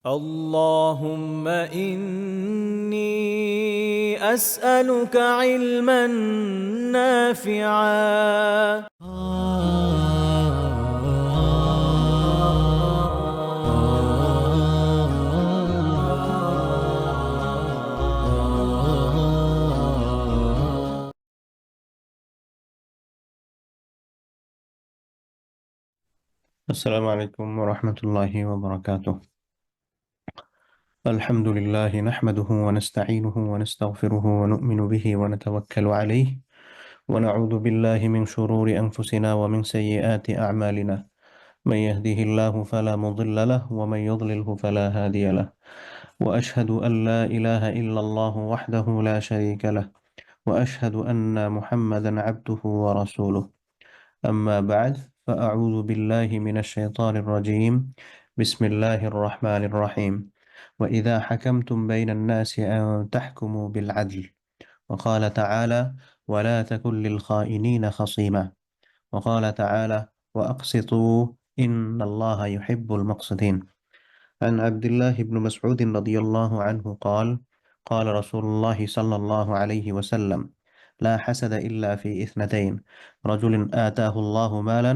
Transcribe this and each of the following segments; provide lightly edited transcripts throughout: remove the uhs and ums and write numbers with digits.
اللهم إني أسألك علما نافعا. السلام عليكم ورحمة الله وبركاته. الحمد لله نحمده ونستعينه ونستغفره ونؤمن به ونتوكل عليه ونعوذ بالله من شرور أنفسنا ومن سيئات أعمالنا. من يهده الله فلا مضل له ومن يضلله فلا هادي له. وأشهد أن لا إله إلا الله وحده لا شريك له، وأشهد أن محمدا عبده ورسوله. أما بعد، فأعوذ بالله من الشيطان الرجيم. بسم الله الرحمن الرحيم. وإذا حكمتم بين الناس أن تحكموا بالعدل. وقال تعالى: ولا تكن للخائنين خصيما. وقال تعالى: وأقسطوا إن الله يحب المقسطين. عن عبد الله بن مسعود رضي الله عنه قال: قال رسول الله صلى الله عليه وسلم: لا حسد إلا في اثنتين: رجل آتاه الله مالا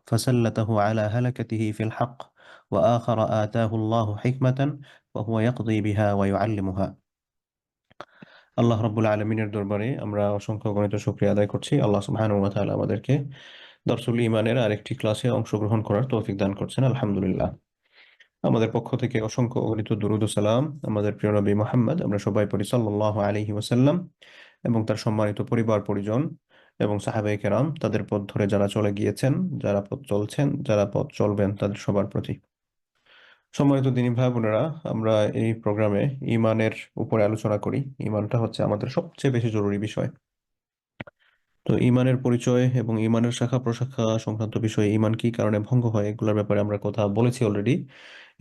فسلته على هلكته في الحق، وآخر آتاه الله حكمة وهو يقضي بها ويعلمها. আল্লাহ রাব্বুল আলামিনের দরবারে আমরা অসংখ্য গণিত শুকরিয়া আদায় করছি। আল্লাহ সুবহানাহু ওয়া তাআলা আমাদেরকে দরসুল ঈমানের আরেকটি ক্লাসে অংশগ্রহণ করার তৌফিক দান করছেন, আলহামদুলিল্লাহ। আমাদের পক্ষ থেকে অসংখ্য অগণিত দুরূদ ও সালাম আমাদের প্রিয় নবী মুহাম্মদ, আমরা সবাই পড়ি সাল্লাল্লাহু আলাইহি ওয়াসাল্লাম, এবং তার সম্মানিত পরিবার পরিজন এবং সাহাবায়ে কেরাম, তাদের পথ ধরে যারা চলে গিয়েছেন, যারা পথ চলছেন, যারা পথ চলবেন, তাদের সবার প্রতি। সম্মানিত দিনী ভাই বোনেরা, আমরা এই প্রোগ্রামে ঈমানের উপরে আলোচনা করি। ঈমানটা হচ্ছে আমাদের সবচেয়ে বেশি জরুরি বিষয়। তো ঈমানের পরিচয় এবং ঈমানের শাখা প্রশাখা সংক্রান্ত বিষয়ে, ঈমান কি কারণে ভঙ্গ হয়, এগুলোর ব্যাপারে আমরা কথা বলেছি অলরেডি।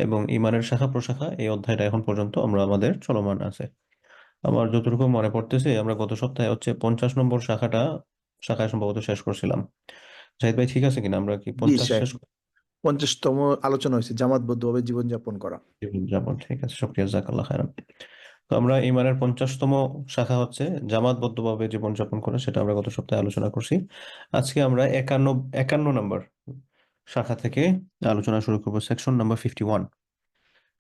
এবং ঈমানের শাখা প্রশাখা এই অধ্যায়টা এখন পর্যন্ত আমাদের চলমান আছে। আমার যতটুকু মনে পড়তেছে, আমরা গত সপ্তাহে হচ্ছে 50 নম্বর শাখায় সম্ভবত শেষ করছিলাম। জাহিদ ভাই, ঠিক আছে কিনা? আমরা কি জি 50 সাহেব, শেষ 50তম আলোচনা হয়েছে জামাতবদ্ধভাবে জীবনযাপন করা। জীবনযাপন? ঠিক আছে, শুকরিয়া, জাযাকাল্লাহ খাইরান। তো আমরা ঈমানের 50তম শাখা হচ্ছে জামাতবদ্ধভাবে জীবনযাপন করা, সেটা আমরা গত সপ্তাহে আলোচনা করছি। আজকে আমরা 51 নম্বর শাখা থেকে আলোচনা শুরু করবো, সেকশন নাম্বার 51।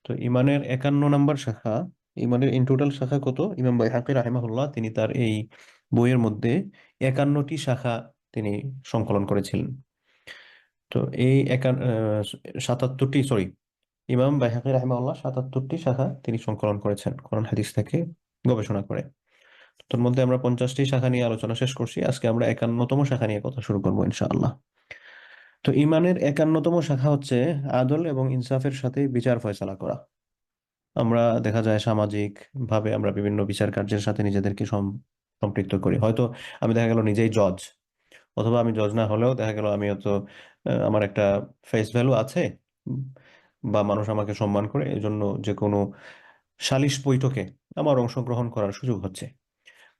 তো ঈমানের 51 নম্বর শাখা। ঈমানের ইন টোটাল শাখা কত? ইমাম বাইহাকী রাহিমাহুল্লাহ তিনি তার এই বইয়ের মধ্যে 51টি শাখা তিনি সংকলন করেছিলেন। তো এই 77টি, সরি, ইমাম বাইহাকী রাহিমাহুল্লাহ 77টি শাখা তিনি সংকলন করেছেন কোরআন হাদিস থেকে গবেষণা করে। তোর মধ্যে আমরা 50টি শাখা নিয়ে আলোচনা শেষ করছি। আজকে আমরা 51তম শাখা নিয়ে কথা শুরু করবো, ইনশাআল্লাহ। তো ঈমানের 51তম শাখা হচ্ছে আদল এবং ইনসাফের সাথে বিচার ফয়সালা করা। আমরা দেখা যায় সামাজিক ভাবে আমরা বিভিন্ন বিচার কার্যের সাথে নিজেদেরকে সম্পৃক্ত করি। হয়তো আমি দেখা গেল নিজেই জজ, অথবা আমি জজ না হলেও দেখা গেল আমি হয়তো আমার একটা ফেস ভ্যালু আছে, উম, বা মানুষ আমাকে সম্মান করে, এই জন্য যে কোনো সালিশ বৈঠকে আমার অংশগ্রহণ করার সুযোগ হচ্ছে।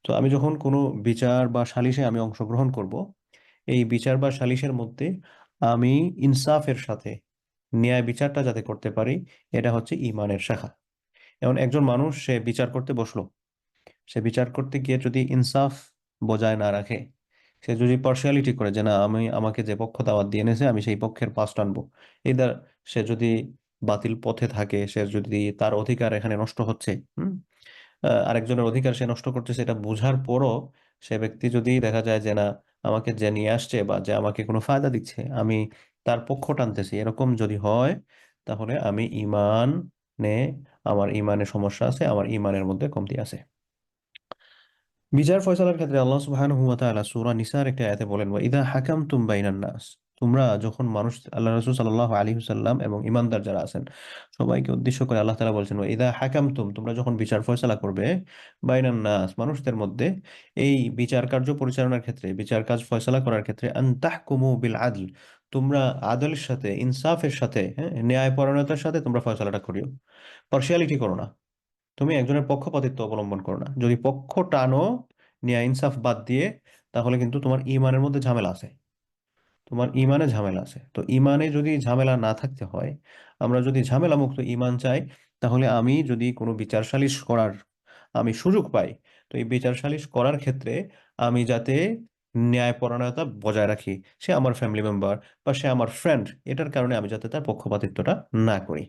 তো আমি যখন কোনো বিচার বা সালিশে আমি অংশগ্রহণ করব, এই বিচার বা সালিশের মধ্যে আমি ইনসাফের সাথে ন্যায় বিচারটা যাতে করতে পারি, এটা হচ্ছে ঈমানের শাখা। এমন একজন মানুষ সে বিচার করতে বসলো, সে বিচার করতে গিয়ে যদি ইনসাফ বজায় না রাখে, সে যদি পার্সিয়ালিটি করে যে না, আমাকে যে পক্ষ দাওয়াত দিয়ে এনেছে আমি সেই পক্ষের পাশ টানবো, এদার সে যদি বাতিল পথে থাকে, সে যদি তার অধিকার এখানে নষ্ট হচ্ছে, আরেকজনের অধিকার সে নষ্ট করতেছে, এটা বোঝার পরও সে ব্যক্তি যদি দেখা যায় যে না, আমাকে যে নিয়ে আসছে বা যে আমাকে কোনো ফায়দা দিচ্ছে আমি তার পক্ষ টানতেছি, এরকম যদি হয়, তাহলে আমি আমার ইমানে সমস্যা আছে, আমার ইমানের মধ্যে কমতি আছে। বিচার ফয়সালার ক্ষেত্রে আল্লাহ সুবহানাহু ওয়া তাআলা সূরা নিসার একটা আয়াতে বলেন, ওয়া ইযা হাকামতুম বাইনান নাস। তোমরা যখন মানুষ, আল্লাহ রাসূল সাল্লাল্লাহু আলাইহি ওয়াসাল্লাম এবং ঈমানদার যারা আছেন সবাইকে উদ্দেশ্য করে আল্লাহ তাআলা বলছেন, ওয়া ইযা হাকামতুম, তোমরা যখন বিচার ফয়সালা করবে, বাইনান নাস, মানুষদের মধ্যে, এই বিচার কার্য পরিচালনার ক্ষেত্রে, বিচার কাজ ফয়সালা করার ক্ষেত্রে, আন তাহকুমু বিল আদল, তোমরা আদলের সাথে, ইনসাফের সাথে, হ্যাঁ, ন্যায়পরায়ণতার সাথে তোমরা ফয়সালাটা করিও। পার্সিয়ালিটি করো না, তুমি একজনের পক্ষপাতিত্ব অবলম্বন করো না। যদি পক্ষ টানো ন্যায় ইনসাফ বাদ দিয়ে, তাহলে কিন্তু তোমার ঈমানের মধ্যে ঝামেলা আছে। তোমার ইমানে ঝামেলা আছে। তো ইমানে যদি ঝামেলা না থাকতে হয়, আমরা যদি ঝামেলা মুক্ত ইমান চাই, তাহলে আমি যদি কোনো বিচার সালিশ করার আমি সুযোগ পাই, তো এই বিচার সালিশ করার ক্ষেত্রে আমি যাতে ন্যায়পরায়ণতা বজায় রাখি। সে আমার ফ্যামিলি মেম্বার বা সে আমার ফ্রেন্ড, এটার কারণে আমি যাতে তার পক্ষপাতিত্বটা না করি।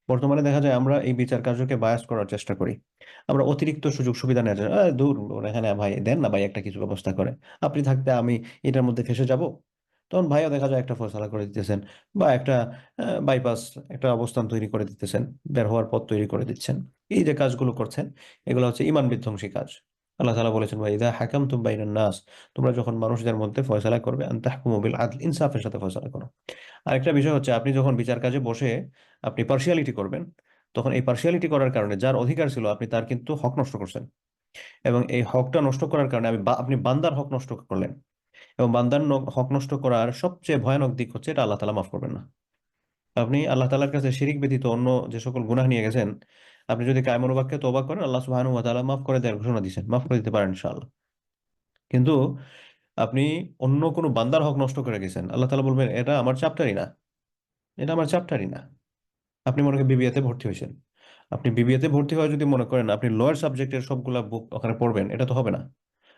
বর্তমানে দেখা যায় আমরা এই বিচার কার্যকে বায়াস করার চেষ্টা করি। আমরা অতিরিক্ত সুযোগ সুবিধা নেওয়ার জন্য, দূর ওর এখানে ভাই দেন না ভাই একটা কিছু ব্যবস্থা করে, আপনি থাকতে আমি এটার মধ্যে ফেঁসে যাব। তখন ভাইও দেখা যায় একটা ফয়সালা করে দিতেছেন, বা একটা বাইপাস, একটা অবস্থান তৈরি করে দিতেছেন, বের হওয়ার পথ তৈরি করে দিচ্ছেন। এই যে কাজগুলো করছেন, এগুলো হচ্ছে ইমান বিধ্বংসী কাজ। আল্লাহ তাআলা বলেছেন, ভাই ইযা হাকামতুম বাইনান নাস, তোমরা যখন মানুষদের মধ্যে ফয়সালা করবে, আন তাহকুমু বিল আদল, ইনসাফের সাথে ফয়সালা করো। আরেকটা বিষয় হচ্ছে, আপনি যখন বিচার কাজে বসে আপনি পার্শিয়ালিটি করবেন, তখন এই পার্শিয়ালিটি করার কারণে যার অধিকার ছিল আপনি তার কিন্তু হক নষ্ট করছেন। এবং এই হকটা নষ্ট করার কারণে আপনি বান্দার হক নষ্ট করলেন। এবং বান্দার হক নষ্ট করার সবচেয়ে ভয়ানক দিক হচ্ছে, এটা আল্লাহ তাআলা মাফ করবেন না। আপনি আল্লাহ তাআলার কাছে শিরিক ব্যতীত অন্য যে সকল গুনাহ নিয়ে গেছেন, আপনি যদি কায়মন বাক্যে তওবা করেন, আল্লাহ সুবহানাহু ওয়া তাআলা মাফ করে দেওয়ার ঘোষণা দিয়েছেন, মাফ করে দিতে পারেন ইনশাআল্লাহ। কিন্তু আপনি অন্য কোনো বান্দার হক নষ্ট করে গেছেন, আল্লাহ তাআলা বলবেন এটা আমার চ্যাপ্টারই না, এটা আমার চ্যাপ্টারই না। আপনি মনে করেন বিবিএতে ভর্তি হয়েছেন, আপনি বিবিএতে ভর্তি হয়ে যদি মনে করেন আপনি লয়ার সাবজেক্টের সবগুলা বুক ওখানে পড়বেন, এটা তো হবে না।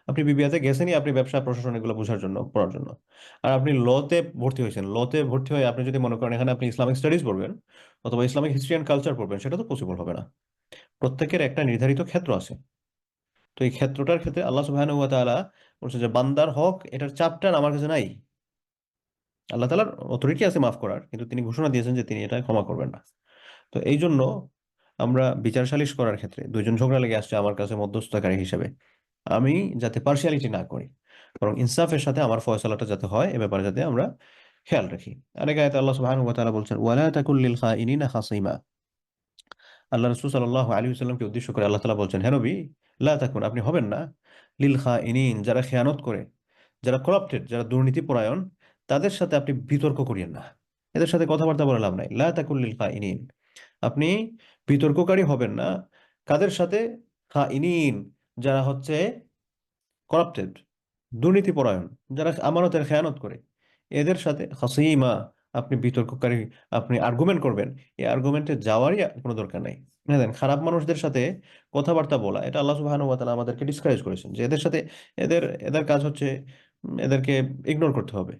আপনি বিবিএতে গেছেনই আপনি ব্যবসা প্রশাসন এগুলো বোঝার জন্য, পড়ার জন্য। আর আপনি লতে ভর্তি হয়েছেন, লতে ভর্তি হয়ে আপনি যদি মনে করেন এখানে আপনি ইসলামিক স্টাডিজ পড়বেন অথবা ইসলামিক হিস্ট্রি অ্যান্ড কালচার পড়বেন, সেটা তো পসিবল হবে না। প্রত্যেকের একটা নির্ধারিত ক্ষেত্র আছে। তো এই ক্ষেত্রটার ক্ষেত্রে আল্লাহ সুবহানাহু ওয়া তাআলা বলছে যে বান্দার হক এটার চ্যাপ্টার আমার কাছে নাই। আল্লাহ তাআলার অথরিটি আছে মাফ করার, কিন্তু তিনি ঘোষণা দিয়েছেন যে তিনি এটা ক্ষমা করবেন না। তো এই জন্য আমরা বিচার সালিশ করার ক্ষেত্রে দুইজন ঝগড়া লেগে আসছে আমার কাছে মধ্যস্থতাকারী হিসেবে, আমি যাতে পার্শিয়ালিটি না করি, বরং ইনসাফের সাথে আমার ফয়সালাটা যাতে হয়, এ ব্যাপারে যাতে আমরা খেয়াল রাখি। আরেক আয়াতে আল্লাহ সুবহানাহু ওয়া তাআলা বলছেন, ওয়ালা তাকুল লিল খাইনিনা খাসিমা। আল্লাহ রাসূল সাল্লাল্লাহু আলাইহি ওয়াসাল্লামকে উদ্দেশ্য করে আল্লাহ তাআলা বলছেন, হে নবী, লা তাকুন, আপনি হবেন না, লিল খাইনিন, যারা খেয়ানত করে, যারা করাপ্টেড, যারা দুর্নীতিপরায়ণ, তাদের সাথে আপনি বিতর্ক করিয়েন না। এদের সাথে কথাবার্তা বলে লাভ নাই। লা তাকুল লিল খাইনিন, আপনি বিতর্ককারী হবেন না। কাদের সাথে? খাইনিন, যারা হচ্ছে করাপ্টেড, দুর্নীতিপরায়ণ, যারা আমানতের খেয়ানত করে, এদের সাথে খাসিমা, আপনি বিতর্ককারী, আপনি আর্গুমেন্ট করবেন, এই আর্গুমেন্টে যাওয়ারই কোনো দরকার নাই। দেখেন, খারাপ মানুষদের সাথে কথাবার্তা বলা, এটা আল্লাহ সুবহানাহু ওয়া তাআলা আমাদেরকে ডিসকারেজ করেছেন, যে এদের সাথে এদের এদের কাজ হচ্ছে এদেরকে ইগনোর করতে হবে,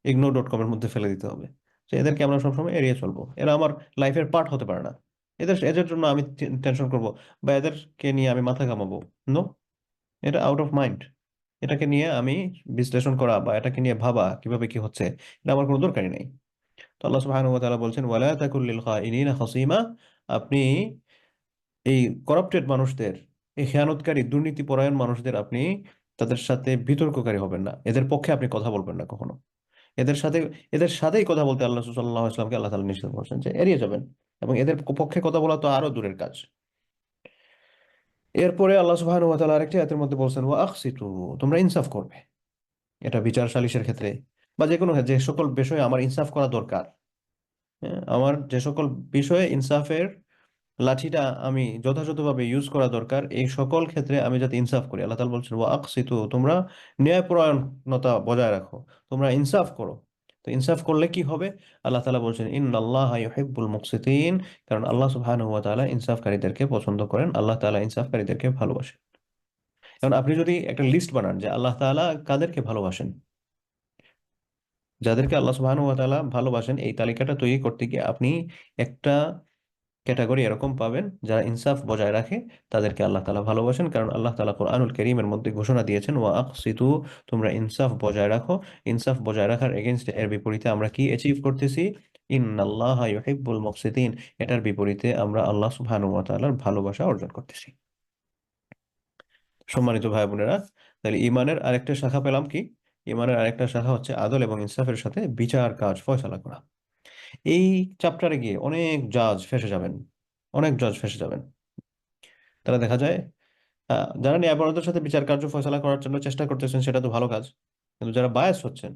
ignore.com এর মধ্যে ফেলে দিতে হবে, যে এদেরকে আমরা সবসময় এড়িয়ে চলবো, এরা আমার লাইফের পার্ট হতে পারে না। এদের জন্য আমি টেনশন করব বা এদেরকে নিয়ে আমি মাথা ঘামাবো? নো, এটা আউট অফ মাইন্ড। এটাকে নিয়ে আমি বিশ্লেষণ করা বা এটাকে নিয়ে ভাবা কিভাবে কি হচ্ছে, এটা আমার কোনো দরকারই নেই। তো আল্লাহ সুবহানাহু ওয়া তাআলা বলছেন, ওয়ালা তাকুল লিল খাইনিনা খাসিমা, আপনি এই করাপ্টেড মানুষদের, এই খেয়ানতকারী দুর্নীতিপরায়ণ মানুষদের আপনি তাদের সাথে বিতর্ককারী হবেন না, এদের পক্ষে আপনি কথা বলবেন না কখনো। এদের সাথে এদের সাথেই কথা বলতে আল্লাহ রাসূল সাল্লাল্লাহু আলাইহি ওয়াসাল্লামকে আল্লাহ তাআলা নিষেধ করেছেন, যে এড়িয়ে যাবেন। এবং এদের পক্ষে কথা বলা তো আরো দূরের কাজ। এরপরে আল্লাহ সুবহানাহু ওয়া তাআলা আরেকটি আয়াতের মধ্যে বলছেন, ওয়া আকসিতু, তোমরা ইনসাফ করবে। এটা বিচার সালিসের ক্ষেত্রে বা যে কোনো যে সকল বিষয়ে আমার ইনসাফ করা দরকার, হ্যাঁ, আমার যে সকল বিষয়ে ইনসাফের লাঠিটা আমি যথাযথভাবে ইউজ করা দরকার, এই সকল ক্ষেত্রে আমি যাতে ইনসাফ করি। আল্লাহ তাআলা বলছেন, ওয়া আকসিতু, তোমরা ন্যায়পরায়ণতা বজায় রাখো, তোমরা ইনসাফ করো। তো ইনসাফ করলে কি হবে? আল্লাহ তাআলা বলছেন, ইন্নাল্লাহা ইউহিব্বুল মুকসিতিন, কারণ আল্লাহ সুবহানাহু ওয়া তাআলা ইনসাফকারীদেরকে পছন্দ করেন, আল্লাহ তাআলা ইনসাফকারীদেরকে ভালোবাসেন। এখন আপনি যদি একটা লিস্ট বানান যে আল্লাহ তাআলা কাদেরকে ভালোবাসেন, যাদেরকে আল্লাহ সুবহানাহু ওয়া তাআলা ভালোবাসেন, এই তালিকাটা তৈরি করতে গিয়ে আপনি একটা ক্যাটাগরি এরকম পাবেন, যারা ইনসাফ বজায় রাখে, তাদেরকে আল্লাহ তাআলা ভালোবাসেন। কারণ আল্লাহ তাআলা কোরআনুল কারীমের মধ্যে ঘোষণা দিয়েছেন, ওয়া আকসিতু, তোমরা ইনসাফ বজায় রাখো। ইনসাফ বজায় রাখার এগেইনস্টে, এর বিপরীতে আমরা কি অ্যাচিভ করতেছি? ইন্নাল্লাহা ইউহিব্বুল মুকসিতিন, এটার বিপরীতে আমরা আল্লাহ সুবহানাহু ওয়া তাআলার ভালোবাসা অর্জন করতেছি। সম্মানিত ভাই বোনেরা, তাহলে ইমানের আরেকটা শাখা পেলাম কি? ইমানের আরেকটা শাখা হচ্ছে আদল এবং ইনসাফের সাথে বিচার কাজ ফয়সালা করা। এই চ্যাপ্টারে গিয়ে অনেক জজ ফেঁসে যাবেন। তারা দেখা যায়, যারা ন্যায়পরায়ণতার সাথে বিচার কার্য ফয়সালা করার জন্য চেষ্টা করতেছেন, সেটা তো ভালো কাজ। কিন্তু যারা বায়াস হচ্ছেন,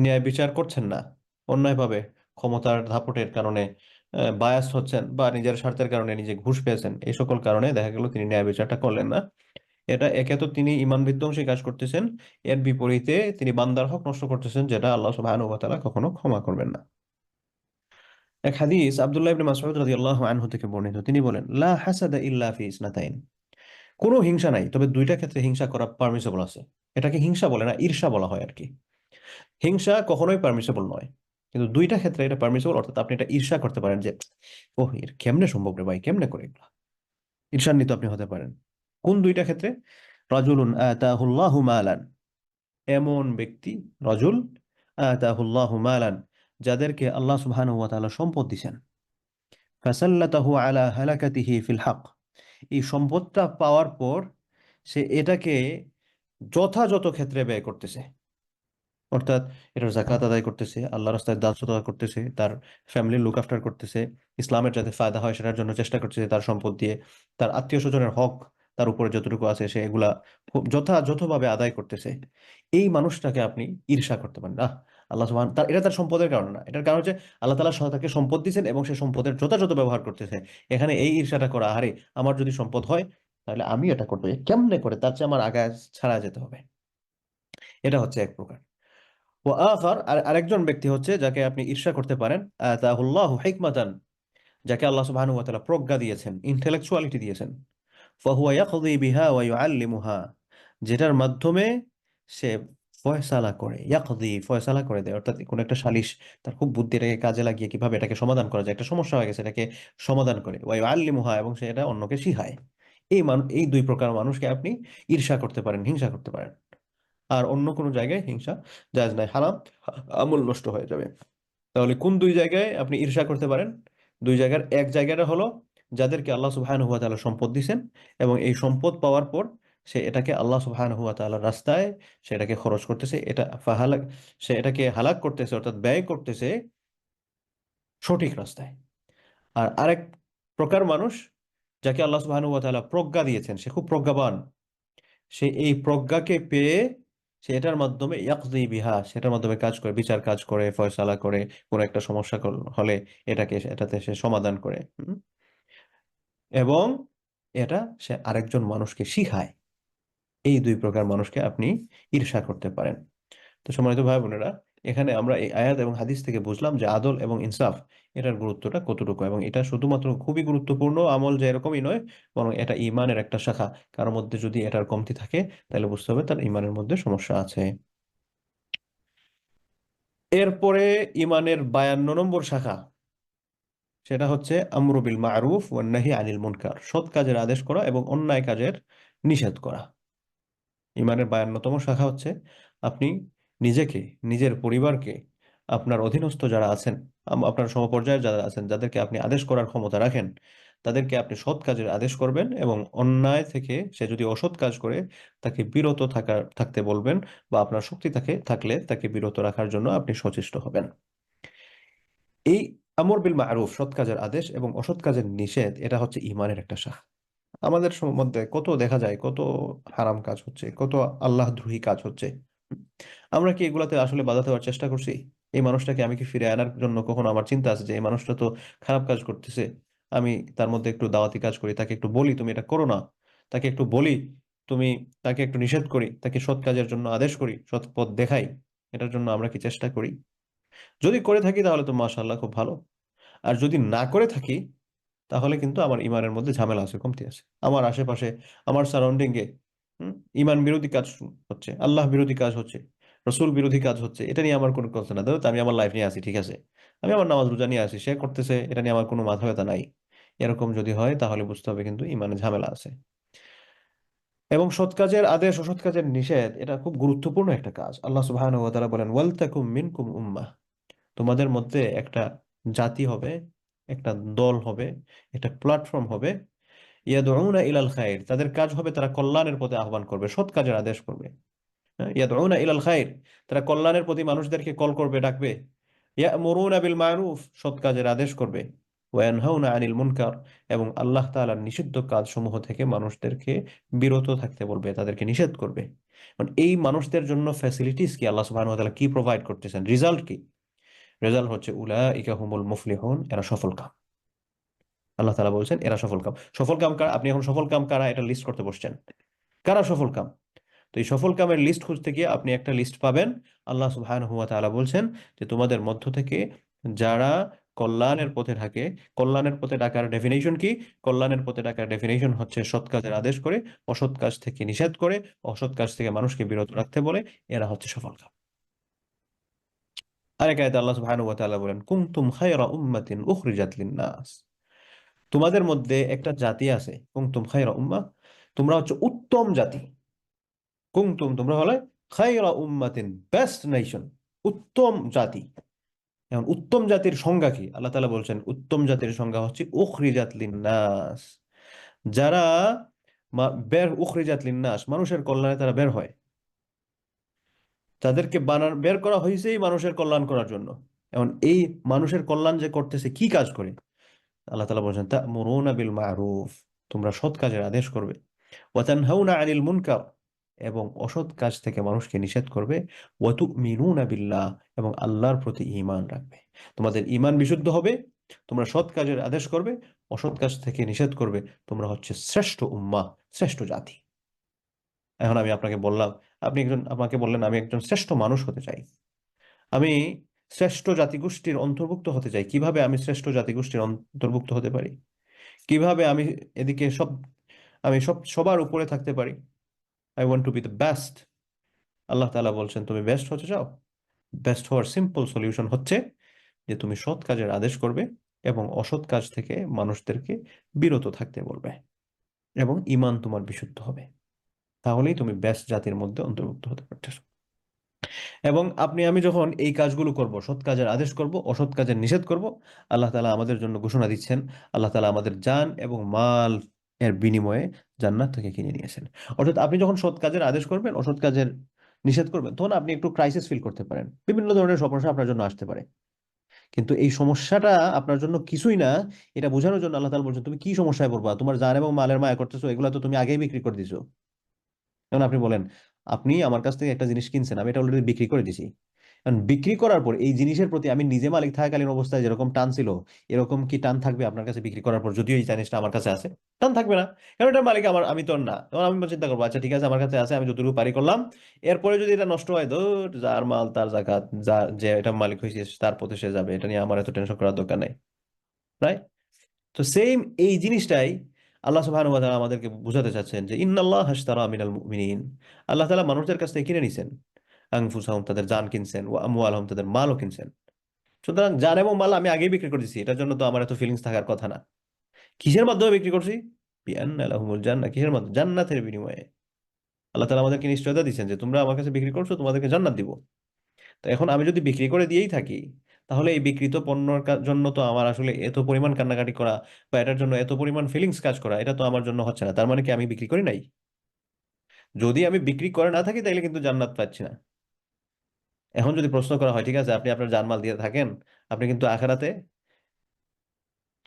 ন্যায় বিচার করছেন না, অন্যায়ভাবে ক্ষমতার দাপটের কারণে বায়াস হচ্ছেন, বা নিজের স্বার্থের কারণে নিজে ঘুষ পেয়েছেন, এই সকল কারণে দেখা গেল তিনি ন্যায় বিচারটা করলেন না। এটা একে তো তিনি ঈমান বিধ্বংসী কাজ করতেছেন, এর বিপরীতে তিনি বান্দার হক নষ্ট করতেছেন, যেটা আল্লাহ সুবহানাহু ওয়া তাআলা কখনো ক্ষমা করবেন না। এক হাদিস আব্দুল্লাহ ইবনে মাসউদ রাদিয়াল্লাহু আনহু থেকে বর্ণিত, তিনি বলেন, লা হাসাদা ইল্লা ফি ইসনাতাইন, কোনো হিংসা নাই, তবে দুইটা ক্ষেত্রে হিংসা করা পারমিসিবল আছে। এটাকে হিংসা বলে না, ঈর্ষা বলা হয় আর কি। হিংসা কখনোই পারমিসিবল নয়, কিন্তু দুইটা ক্ষেত্রে এটা পারমিসিবল, অর্থাৎ আপনি এটা ঈর্ষা করতে পারেন যে, ওহ এর কেমনে সম্ভব রে ভাই, কেমনে করে এগুলা, ঈর্ষান্বিত আপনি হতে পারেন। কোন দুইটা ক্ষেত্রে? রাজুলুন আতাহুল্লাহু মালান, এমন ব্যক্তি, রজুল আতাহুল্লাহু মালান, যাদেরকে আল্লাহ সুবহানাহু ওয়া তাআলা সম্পদ দিবেন, ফাসাল্লাতাহু আলা হালাকাতিহি ফিল হক, এই সম্পদটা পাওয়ার পর সে এটাকে যথাযথ ক্ষেত্রে ব্যয় করতেছে, অর্থাৎ এটার জাকাত আদায় করতেছে, আল্লাহ রাস্তায় দান সদকা করতেছে, তার ফ্যামিলির লুক আফটার করতেছে, ইসলামের যাতে ফায়দা হয় সেটার জন্য চেষ্টা করতেছে তার সম্পদ দিয়ে, তার আত্মীয় স্বজনের হক তার উপরে যতটুকু আছে সে এগুলা খুব যথাযথভাবে আদায় করতেছে। এই মানুষটাকে আপনি ঈর্ষা করতে পারেন না। আল্লাহ সুবহান তার এটা তার সম্পদের কারণে না, এটার কারণ হচ্ছে আল্লাহ তাআলা তাকে সম্পদ দিয়েছেন এবং সে সম্পদের যথাযথ ব্যবহার করতেছে। এখানে এই ঈর্ষাটা করা, আরে আমার যদি সম্পদ হয় তাহলে আমি এটা করবো, কেমনে করে, তার চেয়ে আমার আগে ছাড়া যেতে হবে। এটা হচ্ছে এক প্রকার। ও আখার, আর আরেকজন ব্যক্তি হচ্ছে যাকে আপনি ঈর্ষা করতে পারেন, আতাহুল্লাহু হিকমাতান, যাকে আল্লাহ সুবহানাহু ওয়া তাআলা প্রজ্ঞা দিয়েছেন, ইন্টেলেকচুয়ালিটি দিয়েছেন, ফাহুয়া ইয়াকদি বিহা ওয়া ইউআল্লিমুহা, যেটার মাধ্যমে সে ফয়সালা করে, ইয়াকদি ফয়সালা করে দেয়, অর্থাৎ কোন একটা সালিশ তার খুব বুদ্ধিটাকে কাজে লাগিয়ে কিভাবে এটাকে সমাধান করা যায়, একটা সমস্যা হয়ে গেছে এটাকে সমাধান করে, ওয়া ইউআল্লিমুহা, এবং সে এটা অন্যকে শিখায়। এই দুই প্রকার মানুষকে আপনি ঈর্ষা করতে পারেন, হিংসা করতে পারেন। আর অন্য কোনো জায়গায় হিংসা জায়েজ নাই, হারাম, আমল নষ্ট হয়ে যাবে। তাহলে কোন দুই জায়গায় আপনি ঈর্ষা করতে পারেন? দুই জায়গার এক জায়গাটা হলো যাদেরকে আল্লাহ সুবহানাহু ওয়া তাআলা সম্পদ দিয়েছেন এবং এই সম্পদ পাওয়ার পর সে এটাকে আল্লাহ সুবহানাহু ওয়া তাআলার রাস্তায় সে এটাকে খরচ করতেছে, এটা ফাহালাক, সে এটাকে হালাক করতেছে, অর্থাৎ ব্যয় করতেছে সঠিক রাস্তায়। আর আরেক প্রকার মানুষ যাকে আল্লাহ সুবহানাহু ওয়া তাআলা প্রজ্ঞা দিয়েছেন, সে খুব প্রজ্ঞাবান, সে এই প্রজ্ঞাকে পেয়ে সে এটার মাধ্যমে ইয়াকদি বিহা, সেটার মাধ্যমে কাজ করে, বিচার কাজ করে, ফয়সালা করে, কোনো একটা সমস্যা হলে এটাতে সে সমাধান করে, এবং এটা সে আরেকজন মানুষকে শিখায়। এই দুই প্রকার মানুষকে আপনি ঈর্ষা করতে পারেন। তো সম্মানিত ভাই বোনেরা, এখানে আমরা এই আয়াত এবং হাদিস থেকে বুঝলাম যে আদল এবং ইনসাফ এটার গুরুত্বটা কতটুকু, এবং এটা শুধুমাত্র খুবই গুরুত্বপূর্ণ আমল যে এরকমই নয়, বরং এটা ঈমানের একটা শাখা। কারোর মধ্যে যদি এটার কমতি থাকে তাহলে বুঝতে হবে তার ঈমানের মধ্যে সমস্যা আছে। এরপরে ঈমানের 52 নম্বর শাখা, সেটা হচ্ছে আমরু বিল মারুফ ওয়ান নাহি আনিল মুনকার, সৎ কাজের আদেশ করা এবং অন্যায় কাজের নিষেধ করা। ঈমানের 52তম শাখা হচ্ছে আপনি নিজেকে, নিজের পরিবারকে, আপনার অধীনস্থ যারা আছেন, আপনার সমপর্যায়ের যারা আছেন, যাদেরকে আপনি আদেশ করার ক্ষমতা রাখেন, তাদেরকে আপনি সৎ কাজের আদেশ করবেন এবং অন্যায় থেকে সে যদি অসৎ কাজ করে তাকে বিরত থাকতে বলবেন, বা আপনার শক্তি থাকলে তাকে বিরত রাখার জন্য আপনি সচেষ্ট হবেন। এই আমর বিল মারুফ, সৎ কাজের আদেশ এবং অসৎ কাজের নিষেধ, এটা হচ্ছে ঈমানের একটা শাখা। আমাদের মধ্যে কত দেখা যায়, কত হারাম কাজ হচ্ছে, কত আল্লাহদ্রোহী কাজ হচ্ছে। আমরা কি এগুলাতে আসলে বাধা দেওয়ার চেষ্টা করছি? এই মানুষটাকে আমি কি ফিরে আনার জন্য কখনো আমার চিন্তা আছে যে এই মানুষটা তো খারাপ কাজ করতেছে, আমি তার মধ্যে একটু দাওয়াতি কাজ করি, তাকে একটু বলি তুমি এটা করো না, তাকে একটু বলি তুমি, তাকে একটু নিষেধ করি, তাকে সৎ কাজের জন্য আদেশ করি, সৎ পথ দেখাই, এটার জন্য আমরা কি চেষ্টা করি? যদি করে থাকি তাহলে তো মাশাআল্লাহ, খুব ভালো। আর যদি না করে থাকি তাহলে কিন্তু আমার ইমানের মধ্যে ঝামেলা আছে, কমতি আছে। আমার আশেপাশে, আমার সারাউন্ডিং এ ইমান বিরোধী কাজ হচ্ছে, আল্লাহ বিরোধী কাজ হচ্ছে, রসুল বিরোধী কাজ হচ্ছে, এটা নিয়ে আমার কোনো কথা না, ধরো আমি আমার লাইফ নিয়ে আছি, ঠিক আছে, আমি আমার নামাজ রোজা নিয়ে আছি, সে করতেছে, এটা নিয়ে আমার কোনো মাথা ব্যথা নাই। এরকম যদি হয় তাহলে বুঝতে হবে কিন্তু ইমানে ঝামেলা আছে। এবং সৎ কাজের আদেশ, অসৎ কাজের নিষেধ, এটা খুব গুরুত্বপূর্ণ একটা কাজ। আল্লাহ সুবহানাহু ওয়া তাআলা বলেন, ওয়ালতাকুম মিনকুম উম্মাহ, তোমাদের মধ্যে একটা জাতি হবে, একটা দল হবে, একটা প্ল্যাটফর্ম হবে, ইয়াদউনা ইলাল খাইর, তাদের কাজ হবে তারা কল্যাণের পথে আহ্বান করবে, সৎ কাজের আদেশ করবে। ইয়াদউনা ইলাল খাইর, তারা কল্যাণের প্রতি মানুষদেরকে কল করবে, ডাকবে। ইয়ামুরুনা বিল মারুফ, সৎ কাজের আদেশ করবে। ওয়া ইয়ানহাউনা আনিল মুনকার, এবং আল্লাহ তাআলার নিষিদ্ধ কাজসমূহ থেকে মানুষদেরকে বিরত থাকতে বলবে, তাদেরকে নিষেধ করবে। মানে এই মানুষদের জন্য ফ্যাসিলিটিস কি, আল্লাহ সুবহানাহু ওয়া তাআলা কি প্রোভাইড করতেছেন, রেজাল্ট কি? রেজাল্ট হচ্ছে উলাইকা হুমুল মুফলিহুন, এরা সফল কাম। আল্লাহ তাআলা বলছেন এরা সফল কাম। সফল কাম কারা? আপনি এখন সফল কাম কারা এটা লিস্ট করতে বসছেন। কারা সফল কাম? তো এই সফল কামের লিস্ট খুঁজতে গিয়ে আপনি একটা লিস্ট পাবেন। আল্লাহ সুবহানাহু ওয়া তাআলা বলছেন যে তোমাদের মধ্য থেকে যারা কল্যাণের পথে থাকে, কল্যাণের পথে ডাকার ডেফিনেশন কি? কল্যাণের পথে ডাকার ডেফিনেশন হচ্ছে সৎ কাজের আদেশ করে, অসৎ কাজ থেকে নিষেধ করে, অসৎ কাজ থেকে মানুষকে বিরত রাখতে বলে, এরা হচ্ছে সফল কাম। আরেক আয়াতে আল্লাহ সুবহানাহু ওয়া তাআলা বলেন কুনতুম খায়রা উম্মাতিন উখরিজাত লিন-নাস, তোমাদের মধ্যে একটা জাতি আছে, কুনতুম খায়রা উম্মাহ, তোমরা হচ্ছে উত্তম জাতি। কুনতুম তোমরা হলে খায়রা উম্মাতিন, বেস্ট নেশন, উত্তম জাতি। এখন উত্তম জাতির সংজ্ঞা কি? আল্লাহ তাআলা বলছেন উত্তম জাতির সংজ্ঞা হচ্ছে উখরিজাত লিন-নাস, যারা উখরিজাত লিন-নাস, মানুষের কল্যাণে তারা বের হয়। তাদেরকে বের করা হয়েছে এই মানুষের কল্যাণ করার জন্য। এখন এই মানুষের কল্যাণ যে করতেছে কি কাজ করে? আল্লাহ তাআলা বলছেন তা'মুরুনা বিল মা'রুফ, তোমরা সৎ কাজের আদেশ করবে, ওয়া তানহাউনা আনিল মুনকার, এবং অসৎ কাজ থেকে মানুষকে নিষেধ করবে, ওয়া তু'মিনুনা বিল্লাহ, এবং আল্লাহর প্রতি ঈমান রাখবে। তোমাদের ঈমান বিশুদ্ধ হবে, তোমরা সৎ কাজের আদেশ করবে, অসৎ কাজ থেকে নিষেধ করবে, তোমরা হচ্ছে শ্রেষ্ঠ উম্মাহ, শ্রেষ্ঠ জাতি। এখন আমি আপনাকে বললাম, আমাকে বললেন আমি একজন শ্রেষ্ঠ মানুষ হতে চাই, আমি শ্রেষ্ঠ জাতিগোষ্ঠীর অন্তর্ভুক্ত হতে চাই। কিভাবে আমি শ্রেষ্ঠ জাতিগোষ্ঠীর অন্তর্ভুক্ত হতে পারি? কিভাবে আমি এদিকে আমি সবার উপরে থাকতে পারি? I want to be the best. আল্লাহ তাআলা বলছেন তুমি বেস্ট হতে চাও? বেস্ট হওয়ার সিম্পল সলিউশন হচ্ছে যে তুমি সৎ কাজের আদেশ করবে এবং অসৎ কাজ থেকে মানুষদেরকে বিরত থাকতে বলবে, এবং ঈমান তোমার বিশুদ্ধ হবে। তাহলেই তুমি বেস্ট জাতির মধ্যে অন্তর্ভুক্ত হতে পারতেছো। এবং আমি যখন এই কাজগুলো করব, সৎ কাজের আদেশ করব, অসৎ কাজের নিষেধ করব, আল্লাহ তাআলা আমাদের জন্য ঘোষণা দিচ্ছেন, আল্লাহ তাআলা আমাদের জান এবং মাল এর বিনিময়ে জান্নাত থেকে কিনে নিয়েছেন। অর্থাৎ আপনি যখন সৎ কাজের আদেশ করবেন, অসৎ কাজের নিষেধ করবেন, তখন আপনি একটু ক্রাইসিস ফিল করতে পারেন, বিভিন্ন ধরনের সমস্যা আপনার জন্য আসতে পারে। কিন্তু এই সমস্যাটা আপনার জন্য কিছুই না, এটা বোঝানোর জন্য আল্লাহ তাআলা বলছেন তুমি কি সমস্যায় পড়বা? তোমার জান এবং মালের মায়া করতেছো, এগুলো তো তুমি আগেই বিক্রি করে দিছো। এখন আপনি বলেন, আপনি আমার কাছ থেকে একটা জিনিস কিনছেন, আমি এটা অলরেডি বিক্রি করে দিছি। কারণ বিক্রি করার পর এই জিনিসের প্রতি আমি নিজে মালিক থাকাকালীন অবস্থায় যেরকম টান ছিল, এরকম কি টান থাকবে আপনার কাছে বিক্রি করার পর? যদিও এই জিনিসটা আমার কাছে আছে, টান থাকবে না, কারণ এটার মালিক আমি তো না। তখন আমি চিন্তা করবো, আচ্ছা ঠিক আছে, আমার কাছে আছে, আমি যতটুকু পারি করলাম। এরপরে যদি এটা নষ্ট হয়, ধর যার মাল তার জাকাত, যে এটা মালিক হয়েছে তার পথে সে যাবে, এটা নিয়ে আমার এত টেনশন করার দরকার নাই, রাইট? তো সেম এই জিনিসটাই আল্লাহ সুবহানাহু ওয়া তাআলা আমাদেরকে বোঝাতে চাচ্ছেন যে ইন্নাল্লাহ আশতারা মিনাল মুমিনিন, আল্লাহ তাআলা মানুষদের কাছ থেকে কিনে নিছেন আনফুসাহুম, তাদের জান কিনছেন, ওয়া আমওয়ালাহুম, তাদের মালও কিনছেন। সুতরাং জান এবং মাল আমি আগেই বিক্রি করে দিছি, এটার জন্য তো আমার এত ফিলিংস থাকার কথা না। কিসের মাধ্যমে বিক্রি করছি? বিআন্না লাহুমুল জান্নাহ, কিসের মাধ্যমে? জান্নাতের বিনিময়ে। আল্লাহ তাআলা আমাদেরকে নিশ্চয়তা দিচ্ছেন যে তোমরা আমার কাছে বিক্রি করছো, তোমাদেরকে জান্নাত দিব। তো এখন আমি যদি বিক্রি করে দিয়েই থাকি, তাহলে এই বিকৃত পণ্যর জন্য তো আমার আসলে এত পরিমাণ কান্নাকাটি করা বা এটার জন্য এত পরিমাণ ফিলিংস কাজ করা, এটা তো আমার জন্য হচ্ছে না। তার মানে কি আমি বিক্রি করি নাই? যদি আমি বিক্রি করে না থাকি, তাহলে কিন্তু জান্নাত পাচ্ছি না। এখন যদি প্রশ্ন করা হয়, ঠিক আছে আপনি আপনার জানমাল দিয়ে থাকেন, আপনি কিন্তু আখিরাতে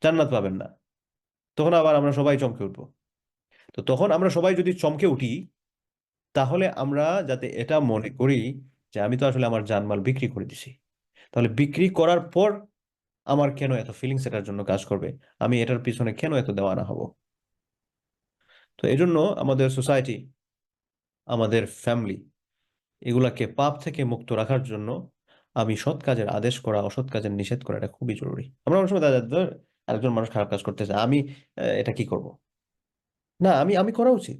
জান্নাত পাবেন না, তখন আবার আমরা সবাই চমকে উঠবো। তো তখন আমরা সবাই যদি চমকে উঠি, তাহলে আমরা যাতে এটা মনে করি যে আমি তো আসলে আমার জানমাল বিক্রি করে দিছি, তাহলে বিক্রি করার পর আমার কেন এত ফিলিংস এটার জন্য কাজ করবে? আমি এটার পিছনে কেন এত দেওয়ানা হব? তো এই জন্য আমাদের সোসাইটি, আমাদের ফ্যামিলি, এগুলাকে পাপ থেকে মুক্ত রাখার জন্য আমি সৎ কাজের আদেশ করা, অসৎ কাজের নিষেধ করা, এটা খুবই জরুরি। আমরা অনেক সময় ধর আরেকজন মানুষ খারাপ কাজ করতেছে, আমি এটা কি করব? না, আমি আমি করা উচিত।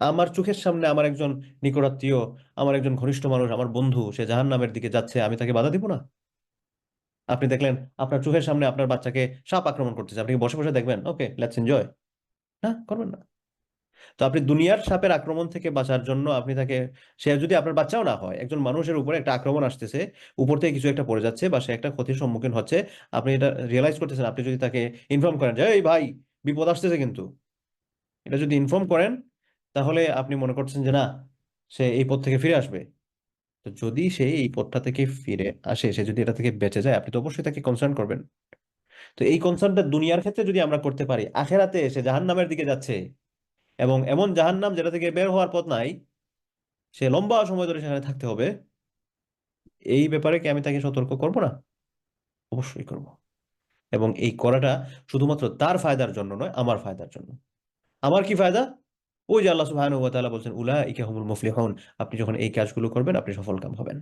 আমার চোখের সামনে আমার একজন নিকটাত্মীয়, আমার একজন ঘনিষ্ঠ মানুষ, আমার বন্ধু, সে জাহান্নামের দিকে যাচ্ছে, আমি তাকে বাধা দিব না? আপনি দেখলেন আপনার চোখের সামনে আপনার বাচ্চাকে সাপ আক্রমণ করতেছে, আপনি কি বসে বসে দেখবেন ওকে লেটস এনজয়? না, করবেন না। তো আপনি দুনিয়ার সাপের আক্রমণ থেকে বাঁচার জন্য আপনি তাকে, সে যদি আপনার বাচ্চাও না হয়, একজন মানুষের উপরে একটা আক্রমণ আসতেছে, উপর থেকে কিছু একটা পড়ে যাচ্ছে বা সে একটা ক্ষতির সম্মুখীন হচ্ছে, আপনি এটা রিয়েলাইজ করতেছেন, আপনি যদি তাকে ইনফর্ম করেন যে এই ভাই বিপদ আসতেছে কিন্তু, এটা যদি ইনফর্ম করেন, তাহলে আপনি মনে করছেন যে না, সে এই পথ থেকে ফিরে আসবে। তো যদি সে এই পথটা থেকে ফিরে আসে, সে যদি এটা থেকে বেঁচে যায়, আপনি তো অবশ্যই তাকে কনসার্ন করবেন। তো এই কনসার্নটা দুনিয়ার ক্ষেত্রে যদি আমরা করতে পারি, আখেরাতে সে জাহান্নামের দিকে যাচ্ছে, এবং এমন জাহান্নাম যেটা থেকে বের হওয়ার পথ নাই, সে লম্বা সময় ধরে সেখানে থাকতে হবে, এই ব্যাপারে কি আমি তাকে সতর্ক করব না? অবশ্যই করব। এবং এই করাটা শুধুমাত্র তার ফায়দার জন্য নয়, আমার ফায়দার জন্য। আমার কি ফায়দা? ওই যে আল্লাহ সুবহানাহু ওয়া তাআলা বলছেন উলাইকা হুমুল মুফলিহুন, আপনি যখন এই কাজগুলো করবেন আপনি সফলকাম হবেন।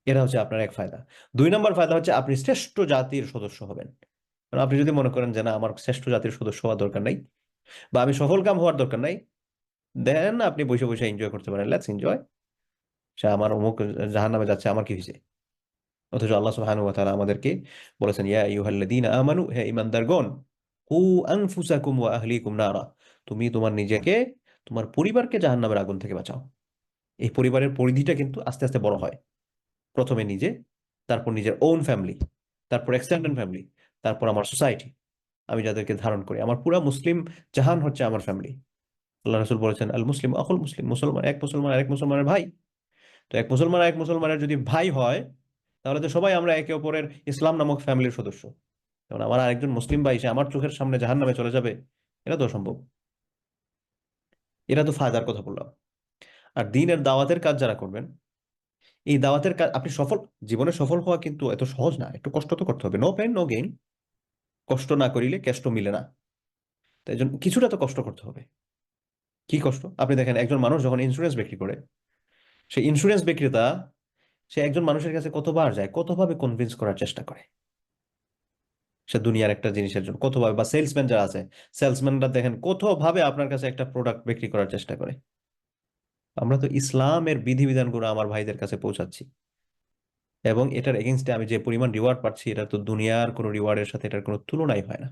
এটা হচ্ছে আপনার এক ফায়দা। 2 নম্বর ফায়দা হচ্ছে আপনি শ্রেষ্ঠ জাতির সদস্য হবেন। কারণ আপনি যদি মনে করেন যে না আমার শ্রেষ্ঠ জাতির সদস্য হওয়ার দরকার নাই বা আমি সফলকাম হওয়ার দরকার নাই, দেন আপনি বসে বসে এনজয় করতে পারেন, লেটস এনজয়, সে আমার অমুক জাহান্নামে যাচ্ছে, আমার কি হয়েছে? অথচ আল্লাহ সুবহানাহু ওয়া তাআলা আমাদেরকে বলেছেন ইয়া আইয়ুহাল্লাযীনা আমানু, হে ঈমানদারগণ, কু আনফুসাকুম ওয়া আহলিকুম নারা, তুমি তোমার নিজেকে, তোমার পরিবারকে জাহান্নামের আগুন থেকে বাঁচাও। এই পরিবারের পরিধিটা কিন্তু আস্তে আস্তে বড় হয়। প্রথমে নিজে, তারপর নিজের ওন ফ্যামিলি, তারপর এক্সটেন্ডেড ফ্যামিলি, তারপর আমার সোসাইটি, আমি যাদেরকে ধারণ করি, আমার পুরা মুসলিম জাহান হচ্ছে আমার ফ্যামিলি। আল্লাহ রাসূল বলেছেন আল মুসলিম আখুল মুসলিম, মুসলমান এক মুসলমান আরেক মুসলমানের ভাই। তো এক মুসলমান আরেক মুসলমানের যদি ভাই হয়, তাহলে তো সবাই আমরা একে অপরের ইসলাম নামক ফ্যামিলির সদস্য। যেমন আমার আরেকজন মুসলিম ভাই সে আমার চোখের সামনে জাহান্নামে চলে যাবে, এটা তো অসম্ভব। এটা তো ফায়দার কথা বললাম। আর দ্বীনের দাওয়াতের কাজ যারা করবেন, এই দাওয়াতের কাজ আপনি সফল, জীবনে সফল হওয়া কিন্তু এত সহজ না, একটু কষ্ট তো করতে হবে। নো পেইন নো গেইন, কষ্ট না করিলে কেষ্ট মিলে না। তাই জন্য কিছুটা তো কষ্ট করতে হবে। কি কষ্ট? আপনি দেখেন একজন মানুষ যখন ইন্স্যুরেন্স বিক্রি করে, সেই ইন্স্যুরেন্স বিক্রেতা সে একজন মানুষের কাছে কতবার যায়, কতভাবে কনভিন্স করার চেষ্টা করে সে দুনিয়ার একটা জিনিসের জন্য, কতভাবে। বা সেলসম্যান যারা আছে, সেলসম্যানরা দেখেন কতভাবে আপনার কাছে একটা প্রোডাক্ট বিক্রি করার চেষ্টা করে। আমরা তো ইসলামের বিধিবিধানগুলো আমার ভাইদের কাছে পৌঁছাচ্ছি, এবং এটার এগেনস্টে আমি যে পরিমাণ রিওয়ার্ড পাচ্ছি, এটা তো দুনিয়ার কোনো রিওয়ার্ডের সাথে এটার কোনো তুলনাই হয় না।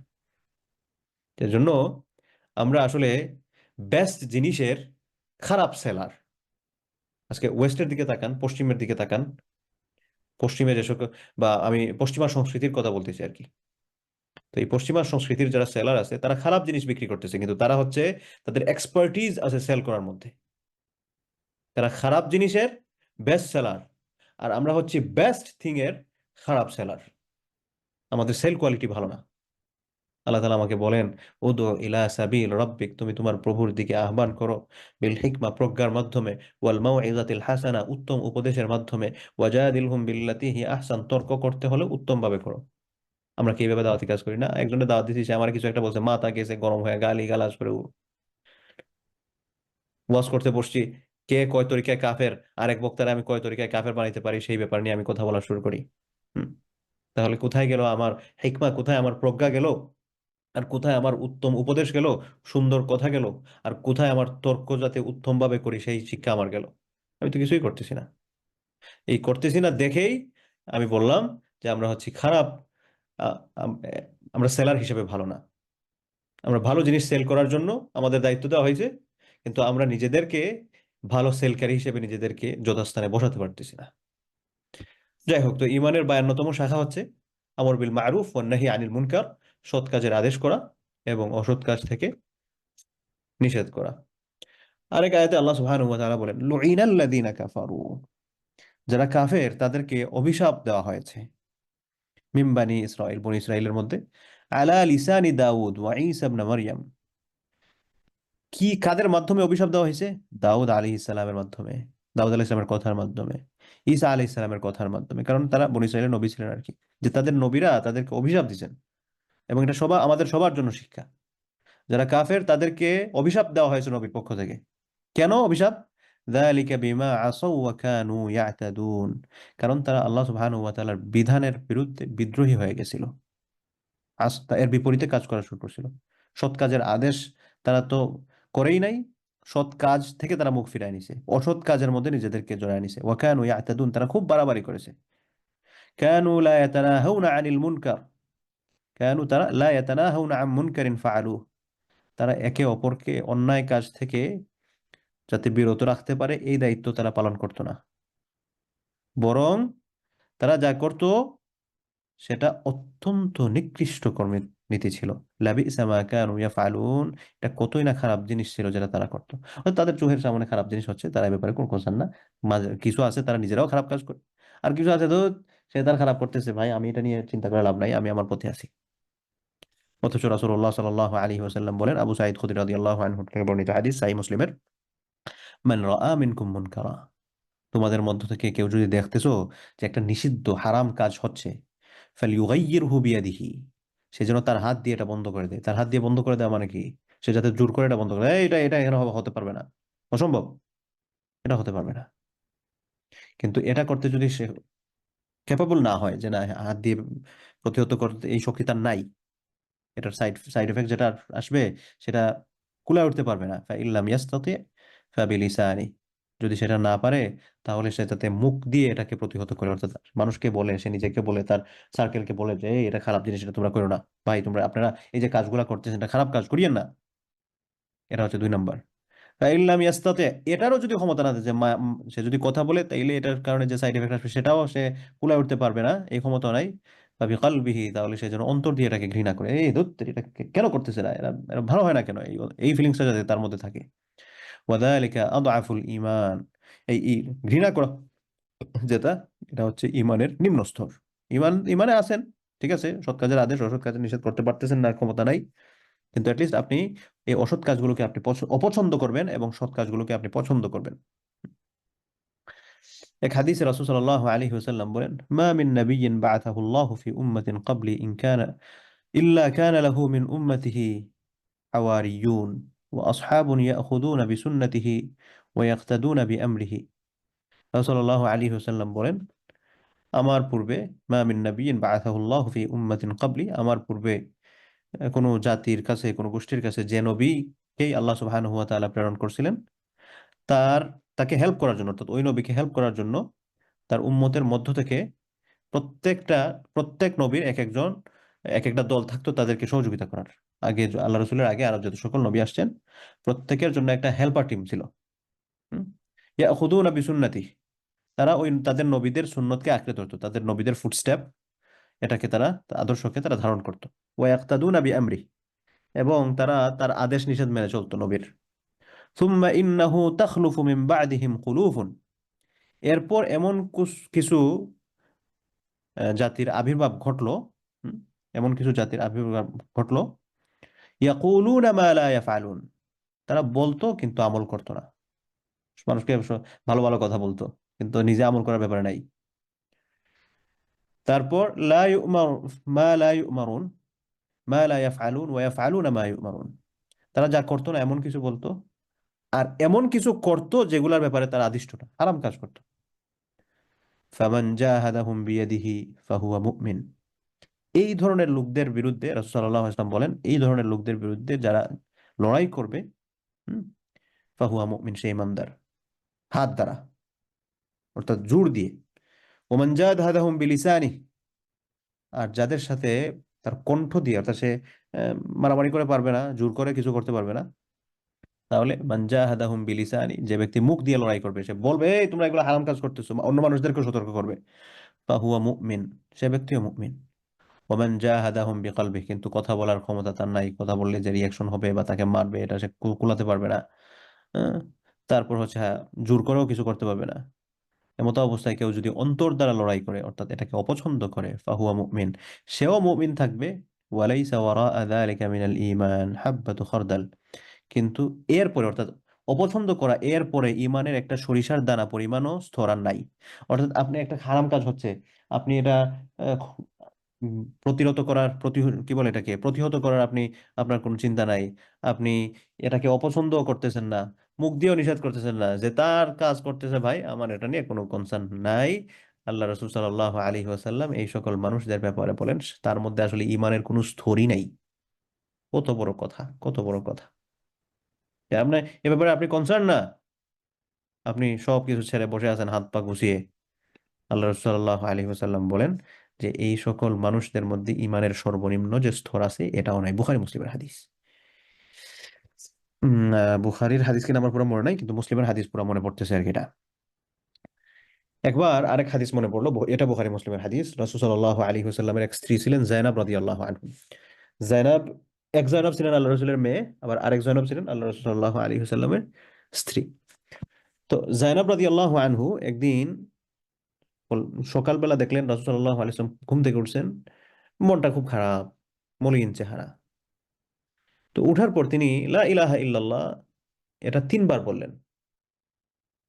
এর জন্য আমরা আসলে বেস্ট জিনিসের খারাপ সেলার। আজকে ওয়েস্টের দিকে তাকান, পশ্চিমের দিকে তাকান, পশ্চিমে যে সকল, বা আমি পশ্চিমা সংস্কৃতির কথা বলতেছি আর কি। তো এই পশ্চিমা সংস্কৃতির যারা সেলার আছে তারা খারাপ জিনিস বিক্রি করতেছে, কিন্তু তারা হচ্ছে, তাদের এক্সপার্টিজ আছে সেল করার মধ্যে। তারা খারাপ জিনিসের বেস্ট সেলার, আর আমরা হচ্ছি বেস্ট থিং এর খারাপ সেলার। আমাদের সেল কোয়ালিটি ভালো না। আল্লাহ তাআলা আমাকে বলেন উদু ইলা সাবিল রাব্বিক, তুমি তোমার প্রভুর দিকে আহ্বান করো, বিল হিকমা, প্রজ্ঞার মাধ্যমে, ওয়াল মাউইজাতিল হাসানা, উত্তম উপদেশের মাধ্যমে, ওয়াজাদিলহুম বিল্লাতি হি আহসান, তর্ক করতে হলে উত্তম ভাবে করো। আমরা কি এইভাবে দাওয়াতি কাজ করি না? একজনের দাওয়াত দিচ্ছি, সে আমার কিছু একটা বলছে, মাথা গেছে গরম হয়ে গালি গালাজ করে ওয়াজ করতে বসছি, কে কয় তরিকায় কাফের, আরেক বক্তারা আমি কয় তরিকায় কাফের বানাইতে পারি সেই ব্যাপার নিয়ে আমি কথা বলা শুরু করি। হুম, তাহলে কোথায় গেল আমার হিকমা, কোথায় আমার প্রজ্ঞা গেল, আর কোথায় আমার উত্তম উপদেশ গেল, সুন্দর কথা গেল, আর কোথায় আমার তর্ক যাতে উত্তম ভাবে করি সেই শিক্ষা আমার গেল? আমি তো কিছুই করতেছি না। এই করতেছি না দেখেই আমি বললাম যে আমরা হচ্ছি খারাপ, আ- আম- এ, আমরা সেলার হিসেবে ভালো না। আমরা ভালো জিনিস সেল করার জন্য আমাদের দায়িত্ব দেওয়া হয়েছে, কিন্তু আমরা নিজেদেরকে ভালো সেলকারী হিসেবে নিজেদেরকে যথাস্থানে বসাতে পারতেছি না। যাই হোক, তো ইমানের 52তম শাখা হচ্ছে আমর বিল মারুফ ওয়ান নাহি আনিল মুনকার, সৎ কাজের আদেশ করা এবং অসৎ কাজ থেকে নিষেধ করা। আরেক আয়াতে আল্লাহ সুবহানাহু ওয়া তাআলা বলেন লুইনাল্লাযীনা কাফারু, যারা কাফের তাদেরকে অভিশাপ দেওয়া হয়েছে, মিন বানি ইসরাইল, বনি ইসরাইলের মধ্যে, আলা লিসানি দাউদ ওয়া ঈসা ইবনে মারইয়াম। কি কাদের মাধ্যমে অভিশাপ দেওয়া হয়েছে? দাউদ আলাইহিস সালামের মাধ্যমে, দাউদ আলাইহিস সালামের কথার মাধ্যমে, ঈসা আলাইহিস সালামের কথার মাধ্যমে। কারণ তারা বনী ইসরাইলের নবী ছিলেন আর কি, যে তাদের নবীরা তাদেরকে অভিশাপ দিয়েছেন। এবং এটা সবার, আমাদের সবার জন্য শিক্ষা। যারা কাফের তাদেরকে অভিশাপ দেওয়া হয়েছে নবীর পক্ষ থেকে। কেন অভিশাপ? যালিকা বিমা আসাউ ওয়া কানু ইয়াতাদুন, কারণ তারা আল্লাহ সুবহানাহু ওয়া তাআলার বিধানের বিরুদ্ধে বিদ্রোহী হয়ে গেছিল, এর বিপরীতে কাজ করা শুরু করছিল। সৎ কাজের আদেশ তারা তো করেই নাই, সৎ কাজ থেকে তারা মুখ ফিরায় নিছে, অসৎ কাজের মধ্যে নিজেদেরকে জড়ায় নিছে। ওয়া কানু ইয়াতাদুন, তারা খুব বাড়াবাড়ি করেছে। কানু লা ইয়াতানাহাউনা আনিল মুনকার, কানু তারা লা ইয়াতানাহাউনা আন মুনকারিন ফাআলুহ, তারা একে অপরকে অন্যায় কাজ থেকে যাতে বিরত রাখতে পারে এই দায়িত্ব তারা পালন করতো না। বরং তারা যা করত সেটা অত্যন্ত নিকৃষ্ট কর্মের নীতি ছিল। লাবিসা মা কানু ইয়াফআলুন, এটা কতই না খারাপ জিনিস ছিল যেটা তারা করতো। হয়তো তাদের চোখের সামনে খারাপ জিনিস হচ্ছে, তারা এ ব্যাপারে কোনো কনসার্ন না। মাঝে কিছু আছে তারা নিজেরাও খারাপ কাজ করে, আর কিছু আছে তো সে তার খারাপ করতেছে, ভাই আমি এটা নিয়ে চিন্তা করে লাভ নাই, আমি আমার পথে আছি। অথচ রাসূলুল্লাহ সাল্লাল্লাহু আলাইহি ওয়াসাল্লাম বলেন, আবু সাঈদ খুদরি রাদিয়াল্লাহু আনহু থেকে বর্ণিত হাদিস, সহিহ মুসলিমের, মান রাআ মিনকুম মুনকারা, তোমাদের মধ্য থেকে কেউ যদি দেখতেছো যে একটা নিষিদ্ধ হারাম কাজ হচ্ছে, ফালিয়ুগাইয়িরহু বিয়াদিহি, সে যেন তার হাত দিয়ে এটা বন্ধ করে দেয়। তার হাত দিয়ে বন্ধ করে দেওয়া মানে কি? সে যাতে জোর করে এটা বন্ধ করে, এটা এটা এখানে হতে পারবে না, অসম্ভব, এটা হতে পারবে না। কিন্তু এটা করতে যদি সে ক্যাপাবল না হয়, যে না হাত দিয়ে প্রতিহত করতে এই শক্তি তার নাই, এটার সাইড এফেক্ট যেটা আসবে সেটা কুলায় উঠতে পারবে না, ফাইল্লাম ইয়াস্তাতি ফাবিলিসানি, যদি সেটা না পারে তাহলে সে তাতে মুখ দিয়ে এটাকে প্রতিহত করে, অর্থাৎ মানুষকে বলে, সে নিজেকে বলে, তার সার্কেলকে বলে যে "এই, এটা খারাপ জিনিস, এটা তোমরা করো না ভাই, তোমরা আপনারা এই যে কাজগুলা করতেছেন এটা খারাপ কাজ, করিয়েন না"। এটা হচ্ছে 2 নম্বর। ফাইল্লাম ইয়াস্তাতি, এটারও যদি ক্ষমতা না থাকে, যে সে যদি কথা বলে তাইলে এটার কারণে যে সাইড এফেক্ট আসবে সেটাও সে কুলায় উঠতে পারবে না, এই ক্ষমতা নাই, বা বিকালবিহি, তাহলে সে যেন অন্তর দিয়ে এটাকে ঘৃণা করে, এই ধুৎ এটা কেন করতেছে না, এরা এরা ভালো হয় না কেন, এই ফিলিংসটা যাতে তার মধ্যে থাকে। ওয়াদালিকা আদআফুল ঈমান, ঘৃণা করা যেটা, এটা হচ্ছে ইমানের নিম্ন স্তর। ইমানে আছেন, ঠিক আছে, সৎ কাজের আদেশ অসৎ কাজের নিষেধ করতে পারতেছেন না, ক্ষমতা নাই, কিন্তু অ্যাটলিস্ট আপনি এই অসৎ কাজগুলোকে আপনি অপছন্দ করবেন এবং সৎ কাজগুলোকে আপনি পছন্দ করবেন। এক হাদিসে রাসূল সাল্লাল্লাহু আলাইহি ওয়াসাল্লাম বলেন, মা মিন নাবিয়্যিন বা'আথাহু আল্লাহু ফি উম্মাতিন ক্বাবলি ইল্লা কানা লাহু মিন উম্মাতিহি হাওয়ারিয়ুন ওয়া আসহাবুন ইয়াখুযুনা বিসুন্নতিহি ওয়া ইয়াক্তাদুনা বিআমরিহি। রাসূল সাল্লাল্লাহু আলাইহি ওয়াসাল্লাম বলেন, আমার পূর্বে, মা মিন নাবিয়্যিন বা'আথাহু আল্লাহু ফি উম্মাতিন ক্বাবলি, আমার পূর্বে কোনো জাতির কাছে, কোনো গোষ্ঠীর কাছে যে নবীকেই আল্লাহ সুবহানাহু ওয়া তাআলা প্রেরণ করছিলেন, তার তাকে হেল্প করার জন্য, অর্থাৎ ওই নবীকে হেল্প করার জন্য তার উম্মতের মধ্য থেকে প্রত্যেক নবীর এক একজন, এক একটা দল থাকতো তাদেরকে সহযোগিতা করার। আগে আল্লাহ রসুলের আগে আরো যত সকল নবী আসছেন, প্রত্যেকের জন্য একটা হেল্পার টিম ছিল। ইয়াখুযুনা বিসুন্নতি, তারা ওই তাদের নবীদের সুন্নতকে আঁকড়ে ধরতো, তাদের নবীদের ফুটস্টেপ, এটাকে তারা, আদর্শকে তারা ধারণ করতো। ওয়া ইয়াক্তাদুনা বিআমরি, এবং তারা তার আদেশ নিষেধ মেনে চলতো নবীর। সুম্মা ইন্নাহু তাখলুফু মিন বা'দিহিম খুলুফুন, এরপর এমন কিছু জাতির আবির্ভাব ঘটলো, হুম, এমন কিছু জাতির আবির্ভাব ঘটলো, ইয়াকুলুনা মা লা ইয়াফআলুন, তারা বলতো কিন্তু আমল করতো না। মানুষকে অবশ্য ভালো ভালো কথা বলতো, কিন্তু নিজে আমল করার ব্যাপারে নাই। তারপর লা ইউমার মা লা ইউমারুন মা লা ইয়াফআলুন ওয়া ইয়াফআলুনা মা ইউমারুন, তারা যা করতো না এমন কিছু বলতো, আর এমন কিছু করতো যেগুলোর ব্যাপারে তারা আদিষ্ট না, হারাম কাজ করতো। ফামান জাহাদাহুম বিয়াদিহি ফাহুয়া মুমিন, এই ধরনের লোকদের বিরুদ্ধে রাসূল সাল্লাল্লাহু আলাইহি ওয়াসাল্লাম বলেন, এই ধরনের লোকদের বিরুদ্ধে যারা লড়াই করবে, হুম, ফাহুয়া মুমিন, সে ইমানদার, হাত দ্বারা, অর্থাৎ জোর দিয়ে। ওমান জাহাদাহুম বিলিসানি, আর যাদের সাথে তার কণ্ঠ দিয়ে, অর্থাৎ সে মারামারি করে পারবে না, জোর করে কিছু করতে পারবে না, তাহলে মান জাহাদাহুম বিলিসানি, যে ব্যক্তি মুখ দিয়ে লড়াই করবে, সে বলবে এই তোমরা এগুলো হারাম কাজ করতেছো, অন্য মানুষদেরকে সতর্ক করবে, ফাহুয়া মুমিন, সে ব্যক্তিও মুমিন। ওমান জাহাদাহুম বিকলবিহি, কিন্তু কথা বলার ক্ষমতা তার নাই, কথা বললে যে রিয়াকশন হবে বা তাকে মারবে এটা সে কুলাতে পারবে না। হ্যাঁ? তারপর হচ্ছে, হ্যাঁ, জোর করেও কিছু করতে পারবে না। এমতো অবস্থায় কেউ যদি অন্তর দ্বারা লড়াই করে, অর্থাৎ এটাকে অপছন্দ করে, ফাহুয়া মুমিন, সেও মুমিন থাকবে। ওয়ালাইসা ওয়ারাআ যালিকা মিনাল ঈমান হাববাতু খারদাল, কিন্তু এরপরে, অর্থাৎ অপছন্দ করা এরপরে ইমানের একটা সরিষার দানা পরিমাণও স্তর আর নাই। অর্থাৎ আপনি একটা হারাম কাজ হচ্ছে, আপনি এটা আহ, প্রতিরোধ করার, কি বলে এটাকে, প্রতিহত করার আপনি, আপনার কোনো চিন্তা নাই, আপনি এটাকে অপছন্দও করতেছেন না, মুখ দিয়েও নিষেধ করতেছেন না, যে তার কাজ করতেছে ভাই, আমার এটা নিয়ে কোনো কনসার্ন নাই। আল্লাহ রাসূল সাল্লাল্লাহু আলাইহি ওয়াসাল্লাম এই সকল মানুষদের ব্যাপারে বলেন, তার মধ্যে আসলে ইমানের কোনো স্তরই নাই। কত বড় কথা, কত বড় কথা, যে আপনার এ ব্যাপারে আপনি কনসার্ন না, আপনি সব কিছু ছেড়ে বসে আছেন হাত পা গুছিয়ে। আল্লাহ রাসূল সাল্লাল্লাহু আলাইহি ওয়াসাল্লাম বলেন যে এই সকল মানুষদের মধ্যে ইমানের সর্বনিম্ন যে স্তর আছে এটাও নাই। বুখারী মুসলিমের হাদিস। বুখারীর হাদিস কিনা আমার পুরো মনে নাই, কিন্তু মুসলিমের হাদিস পুরো মনে পড়তেছে আর কি এটা। একবার আরেক হাদিস মনে পড়লো, এটা বুখারী মুসলিমের হাদিস। রাসূল সাল্লাল্লাহু আলাইহি ওয়াসাল্লামের এক স্ত্রী ছিলেন যায়নাব রাদিয়াল্লাহু আনহা। যায়নাব, এক যায়নাব ছিলেন আল্লাহ রাসূলের মেয়ে, আবার আরেক যায়নাব ছিলেন আল্লাহ রাসূল সাল্লাল্লাহু আলাইহি ওয়াসাল্লামের স্ত্রী। তো যায়নাব রাদিয়াল্লাহু আনহু একদিন সকালবেলা দেখলেন রাসূল সাল্লাল্লাহু আলাইহি ওয়াসাল্লাম ঘুম থেকে উঠছেন, মনটা খুব খারাপ, মলিন চেহারা। তো উঠার পর তিনি লা ইলাহা ইল্লাল্লাহ এটা 3 বার বললেন।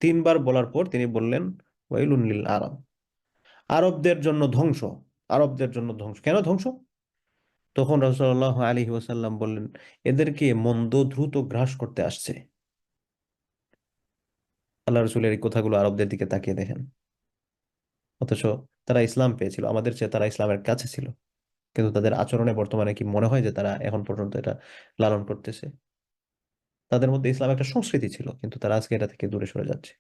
3 বার বলার পর তিনি বললেন, ওয়াইলুন লিল আরব, আরবদের জন্য ধ্বংস, আরবদের জন্য ধ্বংস। কেন ধ্বংস? তখন রাসূলুল্লাহ সাল্লাল্লাহু আলাইহি ওয়াসাল্লাম বললেন, এদেরকে মন্দ দ্রুত গ্রাস করতে আসছে। আল্লাহ রসুলের এই কথাগুলো আরবদের দিকে তাকিয়ে দেখেন, অথচ তারা ইসলাম পেয়েছিল, আমাদের চেয়ে তারা ইসলামের কাছে ছিল, কিন্তু তাদের আচরণে বর্তমানে কি মনে হয় যে তারা এখন পর্যন্ত এটা লালন করতেছে? তাদের মধ্যে ইসলাম একটা সংস্কৃতি ছিল, কিন্তু তারা আজকে এটা থেকে দূরে সরে যাচ্ছে।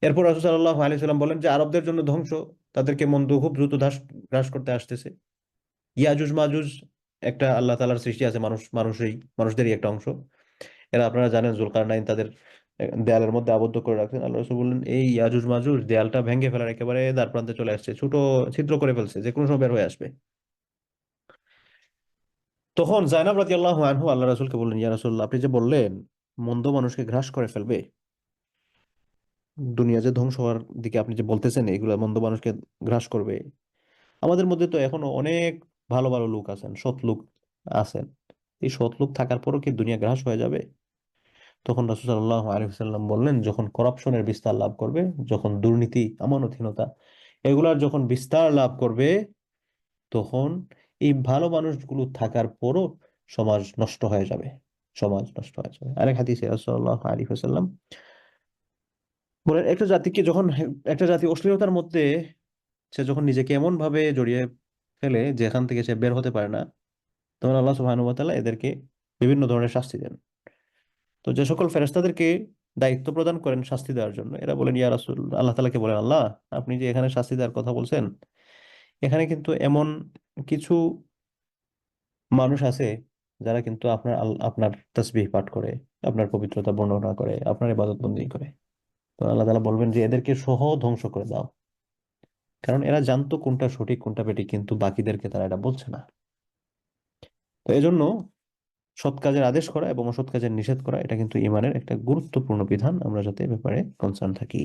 এরপর রাসূল সাল্লাল্লাহু আলাইহি ওয়াসাল্লাম বলেন যে আরবদের জন্য ধ্বংস, তাদেরকে মন্দ খুব দ্রুত গ্রাস করতে আসতেছে। ইয়াজুজ মাজুজ একটা আল্লাহ তাআলার সৃষ্টি আছে, মানুষদেরই একটা অংশ। এরা, আপনারা জানেন, জুলকারনাইন তাদের দেয়ালের মধ্যে আবদ্ধ করে রাখছেন। আল্লাহ রাসূল বললেন, এই ইয়াজুজ মাজুজ দেয়ালটা ভেঙে ফেলার একেবারে দ্বার প্রান্তে চলে আসছে, ছোট ছিদ্র করে ফেলছে, যে কোনো সময় বের হয়ে আসবে। তখন জায়নাব রাদিয়াল্লাহু আনহু আল্লাহ রাসূলকে বললেন, ইয়া রাসূলুল্লাহ, আপনি যে বললেন মন্দ মানুষকে গ্রাস করে ফেলবে, দুনিয়া যে ধ্বংস হওয়ার দিকে আপনি যে বলতেছেন এগুলা মন্দ মানুষকে গ্রাস করবে, আমাদের মধ্যে তো এখনো অনেক ভালো ভালো লোক আছেন, সৎ লোক আছেন, এই সৎ লোক থাকার পরও কি দুনিয়া গ্রাস হয়ে যাবে? তখন রাসূল সাল্লাল্লাহু আলাইহি ওয়াসাল্লাম বললেন, যখন করাপশনের বিস্তার লাভ করবে, যখন দুর্নীতি, আমানতহীনতা এগুলার যখন বিস্তার লাভ করবে, তখন এই ভালো মানুষগুলো থাকার পরও সমাজ নষ্ট হয়ে যাবে, সমাজ নষ্ট হয়ে যাবে। আরেক হাদিসে রাসূল সাল্লাল্লাহু আলাইহি ওয়াসাল্লাম বলেন, একটা জাতি অশ্লীলতার মধ্যে সে যখন নিজেকে এমন ভাবে জড়িয়ে ফেলে যেখান থেকে সে বের হতে পারে না, তখন আল্লাহ সুবহানাহু ওয়া তাআলা এদেরকে বিভিন্ন ধরনের শাস্তি দেন। তো যে সকল ফেরেশতাদেরকে দায়িত্ব প্রদান করেন শাস্তি দেওয়ার জন্য, এরা বলেন, ইয়া রাসূল, আল্লাহ তাআলাকে বলেন, আল্লাহ, আপনি যে এখানে শাস্তি দেওয়ার কথা বলছেন, এখানে কিন্তু এমন কিছু মানুষ আছে যারা কিন্তু আপনার তাসবিহ পাঠ করে, আপনার পবিত্রতা বর্ণনা করে, আপনার ইবাদত বন্দেগী করে। তো আল্লাহ তাআলা বলবেন যে এদেরকে সহ ধ্বংস করে দাও, কারণ এরা জানতো কোনটা সঠিক কোনটা বেঠিক, কিন্তু বাকিদেরকে তারা এটা বলছে না। তো এজন্য সৎ কাজের আদেশ করা এবং অসৎ কাজের নিষেধ করা, এটা কিন্তু ঈমানের একটা গুরুত্বপূর্ণ বিধান, আমরা যাতে এ ব্যাপারে কনসার্ন থাকি।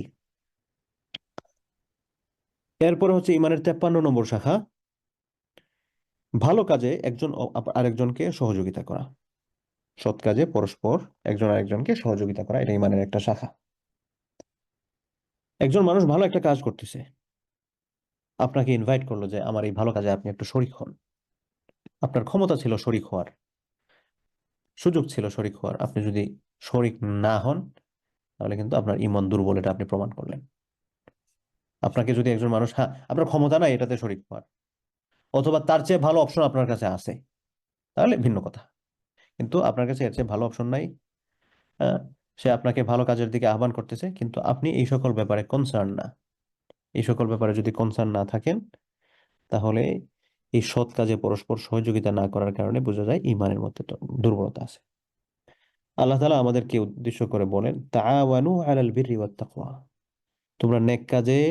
এরপরে হচ্ছে ঈমানের 53 নম্বর শাখা, ভালো কাজে একজন আরেকজনকে সহযোগিতা করা। সৎ কাজে পরস্পর একজন আরেকজনকে সহযোগিতা করা, এটা ঈমানের একটা শাখা। একজন মানুষ ভালো একটা কাজ করতেছে, আপনাকে ইনভাইট করলো যে আমার এই ভালো কাজে আপনি একটু শরিক হন। আপনার ক্ষমতা ছিল শরিক হওয়ার, সুযোগ ছিল শরিক হওয়ার, আপনি যদি শরিক না হন, তাহলে কিন্তু আপনার ঈমান দুর্বল, এটা আপনি প্রমাণ করলেন। আপনাকে যদি একজন মানুষ, হ্যাঁ, আপনার ক্ষমতা নাই এটাতে শরিক হওয়ার, অথবা তার চেয়ে ভালো অপশন আপনার কাছে আছে, তাহলে ভিন্ন কথা। কিন্তু আপনার কাছে এর চেয়ে ভালো অপশন নাই, আহ, সে আপনাকে ভালো কাজের দিকে আহ্বান করতেছে, কিন্তু আপনি এই সকল ব্যাপারে কনসার্ন না। এই সকল ব্যাপারে যদি কনসার্ন না থাকেন, তাহলে এই সৎ কাজে পরস্পর সহযোগিতা না করার কারণে বোঝা যায় ঈমানের মধ্যে তো দুর্বলতা আছে। আল্লাহ তাআলা আমাদেরকে উদ্দেশ্য করে বলেন, তাআওয়ানু আলাল বিররি ওয়াত তাকওয়া, তোমরা নেক কাজে,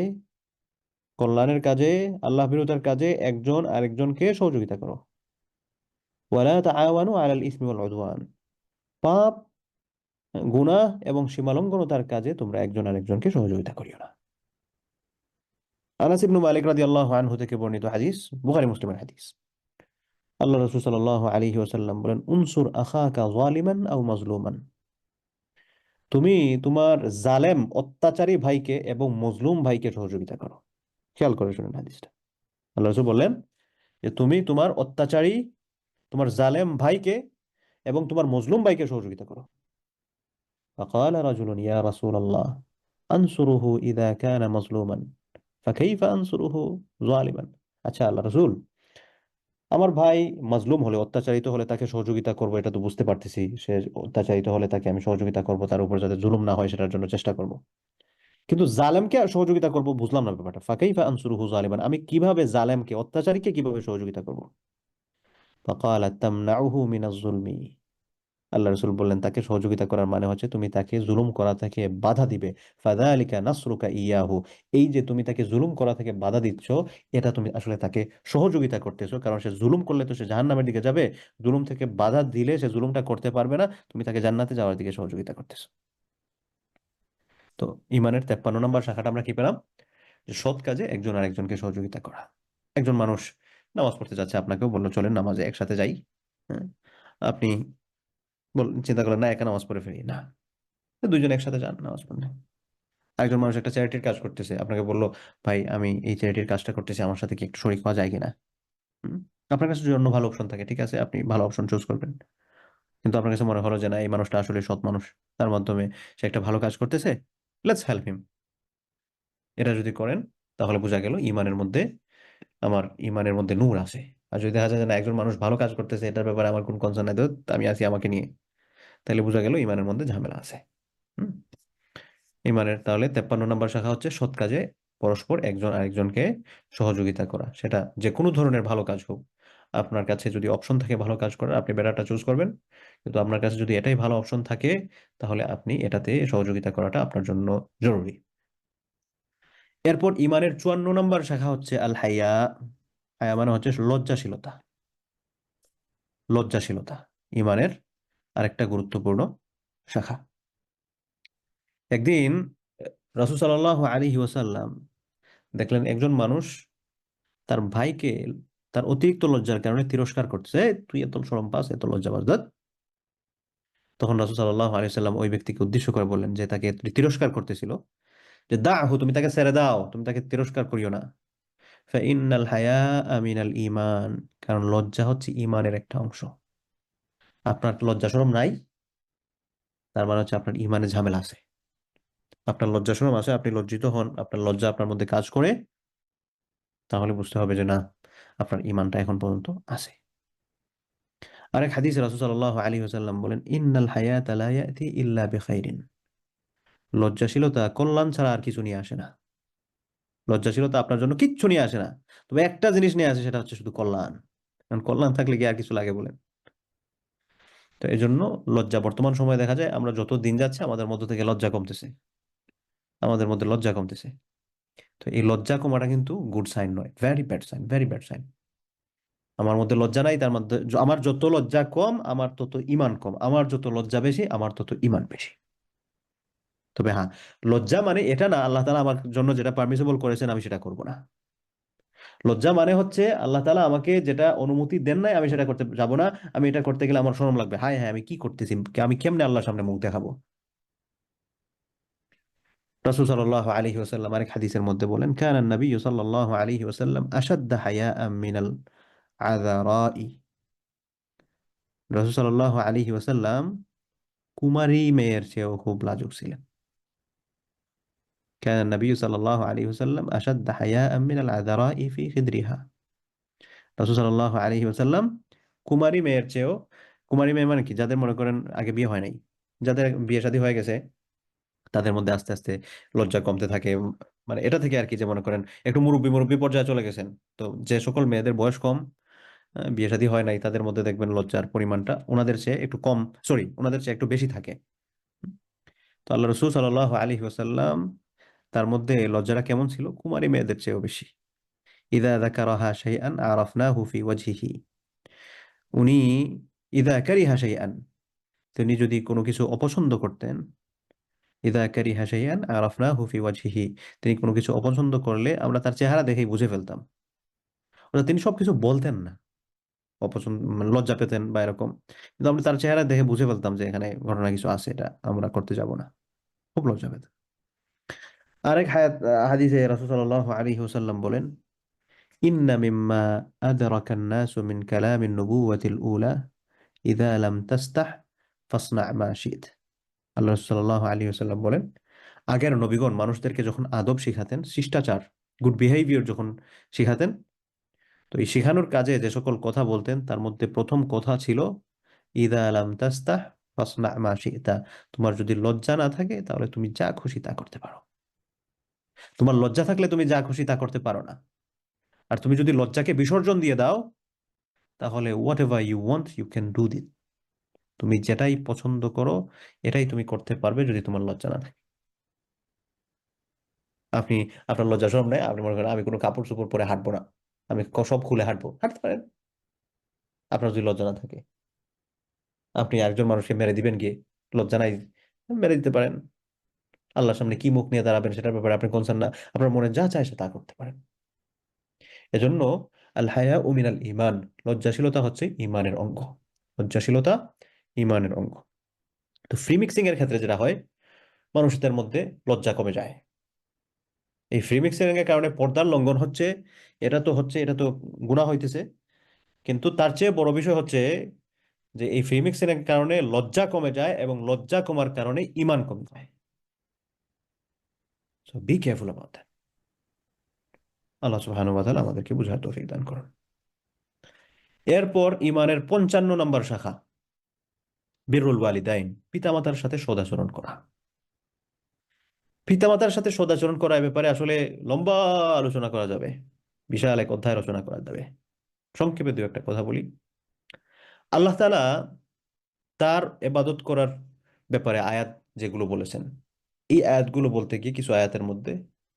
কল্যাণের কাজে, আল্লাহ ভীরুতার কাজে একজন আরেকজনকে সহযোগিতা করো। ওয়ালা তাআওয়ানু আলাল ইসমি ওয়াল উদওয়ান, পাপ, গুনাহ এবং সীমালঙ্ঘনতার কাজে তোমরা একজন আরেকজনকে সহযোগিতা করিও না। আনাস ইবনে মালিক রাদিয়াল্লাহু আনহু থেকে বর্ণিত হাদিস, বুখারী মুসলিমের হাদিস। আল্লাহ রাসূল সাল্লাল্লাহু আলাইহি ওয়াসাল্লাম বলেন, উনসুর আখাকা যালিমান আও মাজলুমান, তুমি তোমার জালেম অত্যাচারী ভাইকে এবং মজলুম ভাইকে সহযোগিতা করো। খেয়াল করে শুনেন হাদিসটা। আল্লাহ রাসূল বললেন যে তুমি তোমার অত্যাচারী, তোমার জালেম ভাইকে এবং তোমার মজলুম ভাইকে সহযোগিতা করো। فقال رجل يا رسول الله أنصره إذا كان مظلوما فكيف أنصره ظالما। আচ্ছা আল্লাহ রাসূল, আমার ভাই মাজলুম হলে, অত্যাচারিত হলে তাকে সহযোগিতা করব, এটা তো বুঝতে পারতেছি, সে অত্যাচারিত হলে তাকে আমি সহযোগিতা করব, তার উপর যাতে জুলুম না হয় সেটার জন্য চেষ্টা করব, কিন্তু জালেমকে সহযোগিতা করব বুঝলাম না ব্যাপারটা। ফাকাইফা আনসুরুহু জালিমান, আমি কিভাবে জালেমকে, অত্যাচারীকে কিভাবে সহযোগিতা করব? ফাকালা তামনাউহু মিনাজ জুলমি, আল্লাহ রাসূল বললেন, তাকে সহযোগিতা করার মানে হচ্ছে তুমি তাকে জুলুম করা থেকে বাধা দিবে। ফাযালিকা নাসরুকা ইয়াহু, এই যে তুমি তাকে জুলুম করা থেকে বাধা দিচ্ছ, এটা তুমি আসলে তাকে সহযোগিতা করতেছো, কারণ সে জুলুম করলে তো সে জাহান্নামের দিকে যাবে, জুলুম থেকে বাধা দিলে সে জুলুমটা করতে পারবে না, তুমি তাকে জান্নাতে যাওয়ার দিকে সহযোগিতা করতেছো। তো ঈমানের 53 নম্বর শাখাটা আমরা কি পেলাম? যে সৎ কাজে একজন আরেকজনকে সহযোগিতা করা। একজন মানুষ নামাজ পড়তে যাচ্ছে, আপনাকেও বললো চলেন নামাজে একসাথে যাই, হ্যাঁ, আপনি চিন্তা করলেন না একা নামাজ পড়ে ফেরি না, দুইজন একসাথে যান নামাজ পড়তে। একজন মানুষ একটা চ্যারিটির কাজ করতেছে, আপনাকে বললো, ভাই আমি এই চ্যারিটির কাজটা করতেছি, আমার সাথে কি একটু শরীক হওয়া যায় কিনা? হুম? আপনার কাছে যদি অন্য ভালো অপশন থাকে, ঠিক আছে, আপনি ভালো অপশন চুজ করবেন। কিন্তু আপনার কাছে মনে হলো যে না, এই মানুষটা আসলে সৎ মানুষ, তার মাধ্যমে সে একটা ভালো কাজ করতেছে, লেটস হেল্প হিম। এটা যদি করেন, তাহলে বোঝা গেল আমার ইমানের মধ্যে নূর আছে। আর যদি দেখা যায় যে না, একজন মানুষ ভালো কাজ করতেছে, এটার ব্যাপারে আমার কোন কনসার্ন নাই, তো আমি আছি আমাকে নিয়ে, তাহলে বোঝা গেল ইমানের মধ্যে ঝামেলা আছে। হুম। ইমানের তাহলে 53 নম্বর শাখা হচ্ছে সৎ কাজে পরস্পর একজন আরেকজনকে সহযোগিতা করা, সেটা যে কোনো ধরনের ভালো কাজ হোক। আপনার কাছে যদি অপশন থাকে ভালো কাজ করার, আপনি বেটারটা চুজ করবেন। কিন্তু আপনার কাছে যদি এটাই ভালো অপশন থাকে, তাহলে আপনি এটাতে সহযোগিতা করাটা আপনার জন্য জরুরি। এরপর ইমানের 54 নম্বর শাখা হচ্ছে আল হাইয়া। হায়া মানে হচ্ছে লজ্জাশীলতা। লজ্জাশীলতা ইমানের আরেকটা গুরুত্বপূর্ণ শাখা। একদিন রাসূল সাল্লাল্লাহু আলাইহি ওয়াসাল্লাম দেখলেন একজন মানুষ তার ভাইকে তার অতিরিক্ত লজ্জার কারণে তিরস্কার করতেছে, "এই, তুই এত শরম পাস, এত লজ্জা পাস, ধ্যাৎ।" তখন রাসূল সাল্লাল্লাহু আলাইহি ওয়াসাল্লাম ওই ব্যক্তিকে উদ্দেশ্য করে বললেন, যে তাকে তিরস্কার করতেছিল, যে দাহু, তুমি তাকে ছেড়ে দাও, তুমি তাকে তিরস্কার করিও না। ফাইন্নাল হায়াআ মিনাল ঈমান, কারণ লজ্জা হচ্ছে ঈমানের একটা অংশ। আপনার লজ্জা শরম নাই, তার মানে হচ্ছে আপনার ঈমানে ঝামেলা আছে। আপনার লজ্জা শরম আছে, আপনি লজ্জিত হন, আপনার লজ্জা আপনার মধ্যে কাজ করে, তাহলে বুঝতে হবে যে না, আপনার ঈমানটা এখন পর্যন্ত আছে। আরেক হাদিসে রাসূল সাল্লাল্লাহু আলাইহি ওয়াসাল্লাম বলেন, ইন্নাল হায়াতা লা ইয়াতি ইল্লা বিখাইরিন, লজ্জাশীলতা কল্যাণ ছাড়া আর কিছু নিয়ে আসে না। লজ্জাশীলতা আপনার জন্য কিচ্ছু নিয়ে আসে না, তবে একটা জিনিস নিয়ে আসে, সেটা হচ্ছে শুধু কল্যাণ। কারণ কল্যাণ থাকলে কি আর কিছু লাগে বলেন? তো এই জন্য লজ্জা, বর্তমান সময়ে দেখা যায় আমরা যত দিন যাচ্ছে আমাদের মধ্য থেকে লজ্জা কমতেছে, আমাদের মধ্যে লজ্জা কমতেছে। তো এই লজ্জা কমাটা কিন্তু গুড সাইন নয়, very bad sign, very bad sign. আমার মধ্যে লজ্জা নাই, তার মধ্যে আমার যত লজ্জা কম, আমার তত ঈমান কম, আমার যত লজ্জা বেশি, আমার তত ঈমান বেশি। তবে হ্যাঁ, লজ্জা মানে এটা না আল্লাহ তাআলা আমার জন্য যেটা পারমিসিবল করেছেন আমি সেটা করব না। লজ্জা মানে হচ্ছে আল্লাহ তাআলা আমাকে যেটা অনুমতি দেন নাই, আমি সেটা করতে যাব না। আমি এটা করতে গেলে আমার শরম লাগবে, হায় হায় আমি কি করতেছি, আমি কেমনে আল্লাহর সামনে মুখ দেখাবো। রাসূল সাল্লাল্লাহু আলাইহি ওয়াসাল্লাম আরেক হাদিসের মধ্যে বলেন, কানা নবী সাল্লাল্লাহু আলাইহি ওয়াসাল্লাম আশাদ্দা হায়াআম মিনাল আযারাই। রাসূল সাল্লাল্লাহু আলাইহি ওয়াসাল্লাম কুমারী মেয়ের চেয়েও খুব লাজুক ছিলেন। কানা নবী সাল্লাল্লাহু আলাইহি ওয়াসাল্লাম আশাদ্দা হায়াআম মিনাল আযারাই ফি খিদরিহা। রাসূল সাল্লাল্লাহু আলাইহি ওয়াসাল্লাম কুমারী মেয়ের চেয়েও, কুমারী মেয়ে মানে কি, যাদের মনে করেন আগে বিয়ে হয় নাই, যাদের বিয়ে শাদী হয়ে গেছে, তাদের মধ্যে আস্তে আস্তে লজ্জা কমতে থাকে। মানে এটা থেকে আর কি, যে মনে করেন একটু মুরব্বি মুরব্বি পর্যায়ে চলে গেছেন। তো যে সকল মেয়েদের বয়স কম, বিয়ে শাদী হয় নাই, তাদের মধ্যে দেখবেন লজ্জার পরিমাণটা ওনাদের চেয়ে একটু কম, সরি ওনাদের চেয়ে একটু বেশি থাকে। তো আল্লাহ রসুল সাল্লাল্লাহু আলাইহি ওয়াসাল্লাম, তার মধ্যে লজ্জাটা কেমন ছিল, কুমারী মেয়েদের চেয়েও বেশি। ইদা যাকারাহা শাইআন আরাফনাহু ফি ওয়াজহিহি, উনি ইদা কারিহা শাইআন, তিনি যদি কোনো কিছু অপছন্দ করতেন, ইদা কারিহা শাইআন আরাফনাহু ফি ওয়াজহিহি, তিনি কোনো কিছু অপছন্দ করলে আমরা তার চেহারা দেখেই বুঝে ফেলতাম। অর্থাৎ তিনি সবকিছু বলতেন না, অপছন্দ মানে লজ্জা পেতেন বা এরকম, কিন্তু আমরা তার চেহারা দেখে বুঝে ফেলতাম যে এখানে ঘটনা কিছু আছে, এটা আমরা করতে যাব না। খুব লজ্জা পেতেন। আরেক হাদিসে রাসূল সাল্লাল্লাহু আলাইহি ওয়াসাল্লাম বলেন, ইন্না মিম্মা আদরাকান নাসু মিন কালামিন নুবুওয়াতিল উলা ইযা লাম তাস্তাহ ফাসনা মা শিত। আল্লাহ রাসূল সাল্লাল্লাহু আলাইহি ওয়াসাল্লাম বলেন, আগের নবীগণ মানুষদেরকে যখন আদব শিখাতেন, শিষ্টাচার, গুড বিহেভিয়ার যখন শিখাতেন, তো এই শিখানোর কাজে যে সকল কথা বলতেন, তার মধ্যে প্রথম কথা ছিল, ইদা লাম তাস্তাহ ফাসনা মা শিতা, তোমার যদি লজ্জা না থাকে তাহলে তুমি যা খুশি তা করতে পারো। তোমার লজ্জা থাকলে তুমি যা খুশি তা করতে পারো না। আর তুমি যদি লজ্জাকে বিসর্জন দিয়ে দাও, তাহলে whatever you want you can do it, তুমি যেটাই পছন্দ করো এটাই তুমি করতে পারবে, যদি তোমার লজ্জা না থাকে। আপনি, আপনার লজ্জা শরম নাই, আপনি মনে করেন আমি কোনো কাপড় চোপড় পরে হাঁটবো না, আমি সব খুলে হাঁটবো, হাঁটতে পারেন, আপনার যদি লজ্জা না থাকে। আপনি একজন মানুষকে মেরে দিবেন গিয়ে, লজ্জা নাই, মেরে দিতে পারেন। আল্লাহর সামনে কি মুখ নিয়ে দাঁড়াবেন সেটার ব্যাপারে আপনি কনসার্ন না, আপনার মনে যা চায় সে তা করতে পারেন। এজন্য আল হায়া মিনাল ঈমান, লজ্জাশীলতা হচ্ছে ঈমানের অঙ্গ। লজ্জাশীলতা ঈমানের অঙ্গ। তো ফ্রি মিক্সিং এর ক্ষেত্রে যেটা হয়, মানুষদের মধ্যে লজ্জা কমে যায়। এই ফ্রি মিক্সিং এর কারণে পর্দার লঙ্ঘন হচ্ছে, এটা তো গুনাহ হইতেছে। কিন্তু তার চেয়ে বড় বিষয় হচ্ছে যে এই ফ্রি মিক্সিং এর কারণে লজ্জা কমে যায় এবং লজ্জা কমার কারণে ঈমান কমে যায়। So be careful about that. আল্লাহ সুবহানাহু ওয়া তাআলা আমাদেরকে বুঝার তৌফিক দান করুন। এরপর ঈমানের 55 নম্বর শাখা বিররুল ওয়ালিদাইন, পিতামাতার সাথে সদাচরণ করা। পিতামাতার সাথে সদাচরণ করা এ ব্যাপারে আসলে লম্বা আলোচনা করা যাবে, বিশাল এক অধ্যায় রচনা করা যাবে। সংক্ষেপে দু একটা কথা বলি। আল্লাহ তাআলা তার ইবাদত করার ব্যাপারে আয়াত যেগুলো বলেছেন, এই আয়াতগুলো বলতে গিয়ে কিছু আয়াতের মধ্যে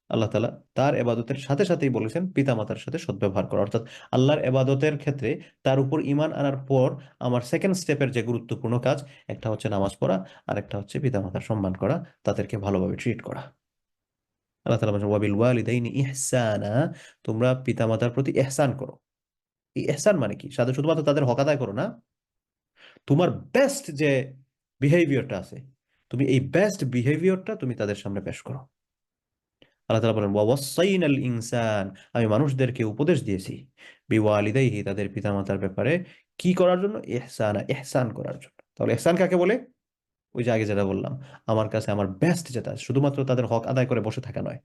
আল্লাহ তাআলা তার ইবাদতের সাথে সাথেই বলেছেন পিতামাতার সাথে সদ্ব্যবহার করা, অর্থাৎ আল্লাহর ইবাদতের ক্ষেত্রে তার উপর ঈমান আনার পর আমার সেকেন্ড স্টেপের যে গুরুত্বপূর্ণ কাজ, একটা হচ্ছে নামাজ পড়া, আর একটা হচ্ছে পিতামাতার সম্মান করা, তাদেরকে ভালোভাবে ট্রিট করা। আল্লাহ তাআলা বলেন ওয়াবিল ওয়ালিদাইনি ইহসানা, তোমরা পিতামাতার প্রতি ইহসান করো। এই ইহসান মানে কি? শুধুমাত্র তাদের হক আদায় করো না, তোমার বেস্ট যে বিহেভিয়ারটা আছে, তুমি এই বেস্ট বিহেভিয়ারটা তুমি তাদের সামনে পেশ করো। আল্লাহ তাআলা বলেন ওয়াসাইনাল ইনসান, আমি মানুষদেরকে উপদেশ দিয়েছি বিওয়ালিদাইহি, তাদের পিতামাতার ব্যাপারে কি করার জন্য? ইহসানা, ইহসান করার জন্য। তাহলে ইহসান কাকে বলে? ওই যে আগে যেটা বললাম, আমার কাছে আমার বেস্ট যেটা আছে, শুধুমাত্র তাদের হক আদায় করে বসে থাকা নয়,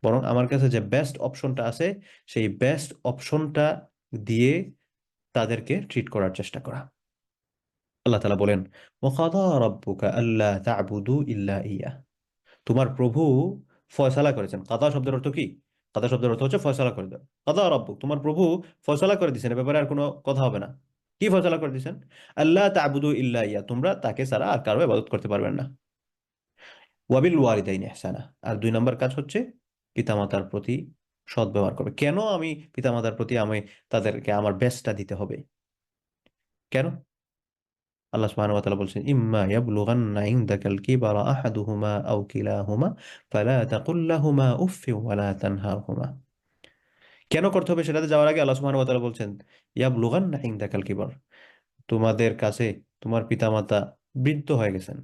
বরং আমার কাছে যে বেস্ট অপশনটা আছে সেই বেস্ট অপশনটা দিয়ে তাদেরকে ট্রিট করার চেষ্টা করা। আল্লাহ তাআলা বলেন ওয়াকাদা রাব্বুকা আল্লা তা'বুদু ইল্লা ইয়্যাহ, তোমার প্রভু ফয়সালা করেছেন। কাদা শব্দের অর্থ কি? কাদা শব্দের অর্থ হচ্ছে ফয়সালা করে দেওয়া। কাদা রাব্বুক, তোমার প্রভু ফয়সালা করে দিয়েছেন, এ ব্যাপারে আর কোনো কথা হবে না। কি ফয়সালা করে দিয়েছেন? আল্লাহ তা'বুদু ইল্লা ইয়্যাহ, তোমরা তাকে ছাড়া আর কারো ইবাদত করতে পারবেন না। ওয়াবিল ওয়ালিদাইনি ইহসানা, আর 2 নম্বর কাজ হচ্ছে পিতামাতার প্রতি সৎ ব্যবহার করবে। কেন আমি পিতামাতার প্রতি তাদেরকে আমার বেস্টটা দিতে হবে? কেন? আল্লাহ সুবহানাহু ওয়া তাআলা বলছেন ইম্মা ইয়াবলুগান্না ইনদাকাল কিবারা আহাদুহুমা আও কিলাহুমা ফালা তাকুল লাহুমা উফফিন ওয়া লা তানহারহুমা। কেন করতে হবে সেটাতে যাওয়ার আগে আল্লাহ সুবহানাহু ওয়া তাআলা বলছেন ইয়াবলুগান্না ইনদাকাল কিবার, তোমাদের কাছে তোমার পিতামাতা বৃদ্ধ হয়ে গেছেন,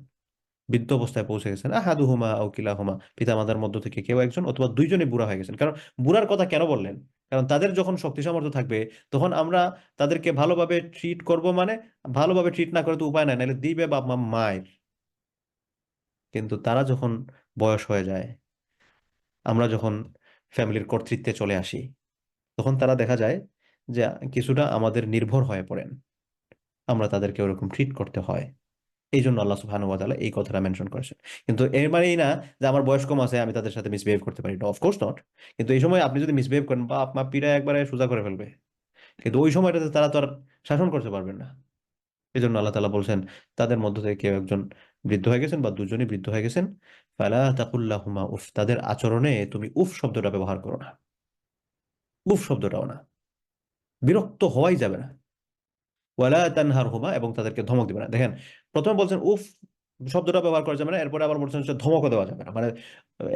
বৃদ্ধ অবস্থায় পৌঁছে গেছেন। আহাদুহুমা আও কিলাহুমা, পিতামাতার মধ্য থেকে কেউ একজন অথবা দুইজনই বুড়া হয়ে গেছেন। কারণ বুড়ার কথা কেন বললেন? কারণ তাদের যখন শক্তি সামর্থ্য থাকবে তখন আমরা তাদেরকে ভালোভাবে ট্রিট করব, মানে ভালোভাবে ট্রিট না করে তো উপায় নাই, নাহলে দিবে বাপ মা মায়ের। কিন্তু তারা যখন বয়স হয়ে যায়, আমরা যখন ফ্যামিলির কর্তৃত্বে চলে আসি, তখন তারা দেখা যায় যে কিছুটা আমাদের নির্ভর হয়ে পড়েন, আমরা তাদেরকে ওরকম ট্রিট করতে হয়। এই জন্য আল্লাহ সুবহানাহু ওয়া তাআলা এই কথাটা মেনশন করেছেন। কিন্তু এর মানে এই না যে আমার বয়স কম আছে আমি তাদের সাথে মিসবিহেভ করতে পারি, অফকোর্স নট। কিন্তু এই সময় আপনি যদি মিসবিহেভ করেন বা আপনার পিড়ায় একবারে সোজা করে ফেলবে, কিন্তু ওই সময়টাতে তারা তো আর শাসন করতে পারবেন না। এই জন্য আল্লাহ তাআলা বলছেন তাদের মধ্য থেকে কেউ একজন বৃদ্ধ হয়ে গেছেন বা দুজনই বৃদ্ধ হয়ে গেছেন, ফালা তাকুল লাহুমা উফ, তাদের আচরণে তুমি উফ শব্দটা ব্যবহার করো না। উফ শব্দটাও না, বিরক্ত হওয়াই যাবে না। ওয়ালা তানহারহুমা, এবং তাদেরকে ধমক দিবে না। দেখেন, প্রথমে বলছেন উফ শব্দটা ব্যবহার করা যাবে না, এরপরে আবার বলছেন হচ্ছে ধমকও দেওয়া যাবে না, মানে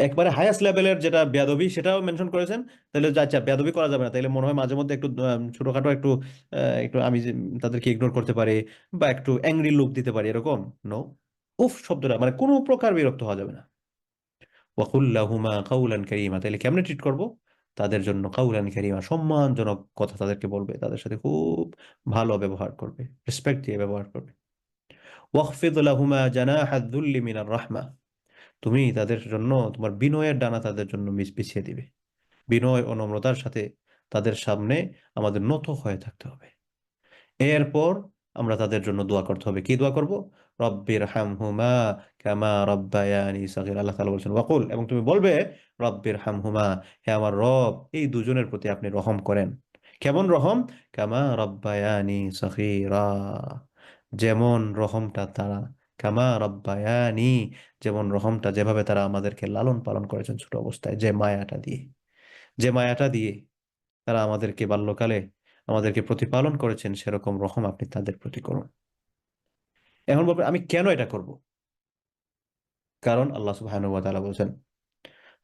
একবারে হাইয়েস্ট লেভেলের যেটা বেয়াদবি সেটাও মেনশন করেছেন। তাহলে আচ্ছা বেয়াদবি করা যাবে না, তাহলে মনে হয় মাঝে মধ্যে একটু ছোটখাটো একটু একটু আমি তাদেরকে ইগনোর করতে পারি বা একটু অ্যাংরি লুক দিতে পারি, এরকম নো। উফ শব্দটা মানে কোনো প্রকার বিরক্ত হওয়া যাবে না। ওয়াকুল লাহুমা কাউলান কারীমা, তাহলে কেমনে ট্রিট করব? তাদের জন্য কাউলান কারীমা, সম্মানজনক কথা তাদেরকে বলবে, তাদের সাথে খুব ভালো ব্যবহার করবে, রেসপেক্ট দিয়ে ব্যবহার করবে। ওয়াখফিদ লাহুমা জানাহা যুল্লি মিনার রাহমা, তুমি তাদের জন্য তোমার বিনয়ের ডানা তাদের জন্য বিছিয়ে দিবে। বিনয় ও নম্রতার সাথে তাদের সামনে আমাদের নত হয়ে থাকতে হবে। এরপর আমরা তাদের জন্য দোয়া করতে হবে। কি দোয়া করব? রব্বির হামহুমা কামা রব্বায়ানি সগীরা। আল্লাহ তাআলা বলছেন ওয়াকুল, এবং তুমি বলবে রব্বির হামহুমা, হে আমার রব, এই দুজনের প্রতি আপনি রহম করেন। কেমন রহম? কামা রব্বায়ানি সগীরা, যেমন রহমটা তারা, কামা রব্বায়ানি, যেমন রহমটা যেভাবে তারা আমাদেরকে লালন পালন করেছেন ছোট অবস্থায়, যে মায়াটা দিয়ে তারা আমাদেরকে বাল্যকালে আমাদেরকে প্রতিপালন করেছেন, সেরকম রহম আপনি তাদের প্রতি করুন। এখন বলবেন আমি কেন এটা করব? কারণ আল্লাহ সুবহানাহু ওয়া তাআলা বলেছেন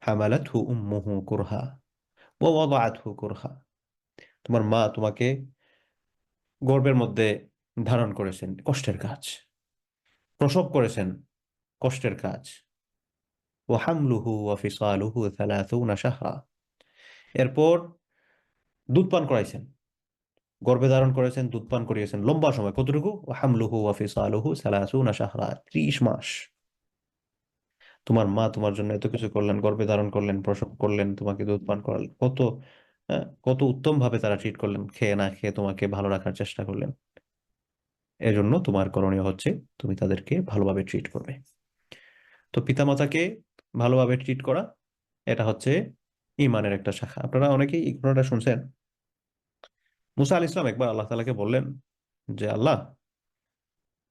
হামালাতহু উম্মুহু কুরহা ওয়া ওয়াদাআতহু কুরহা, তোমার মা তোমাকে গর্ভের মধ্যে ধারণ করেছেন, কষ্টের কাজ। প্রসব করেছেন, কষ্টের কাজ। ওয়া হামলুহু ওয়া ফিসালুহু ৩০ শাহরা, এরপর দুধ পান করাইছেন, গর্ভে ধারণ করেছেন, দুধ পান করিয়েছেন লম্বা সময়, কতটুকু? হামলুহু ওয়া ফিসালুহু 30 মাস। তোমার মা তোমার জন্য এত কিছু করলেন, গর্ভে ধারণ করলেন, প্রসব করলেন, তোমাকে দুধ পান করালেন, কত উত্তম ভাবে তারা ট্রিট করলেন, খেয়ে না খেয়ে তোমাকে ভালো রাখার চেষ্টা করলেন। এজন্য তোমার করণীয় হচ্ছে তুমি তাদেরকে ভালোভাবে ট্রিট করবে। তো পিতামাতাকে ভালোভাবে ট্রিট করা, এটা হচ্ছে ইমানের একটা শাখা। আপনারা অনেকেই এই ঘটনাটা শুনছেন। মুসা আলাইহিস সালাম একবার আল্লাহ তাআলাকে বললেন যে, আল্লাহ,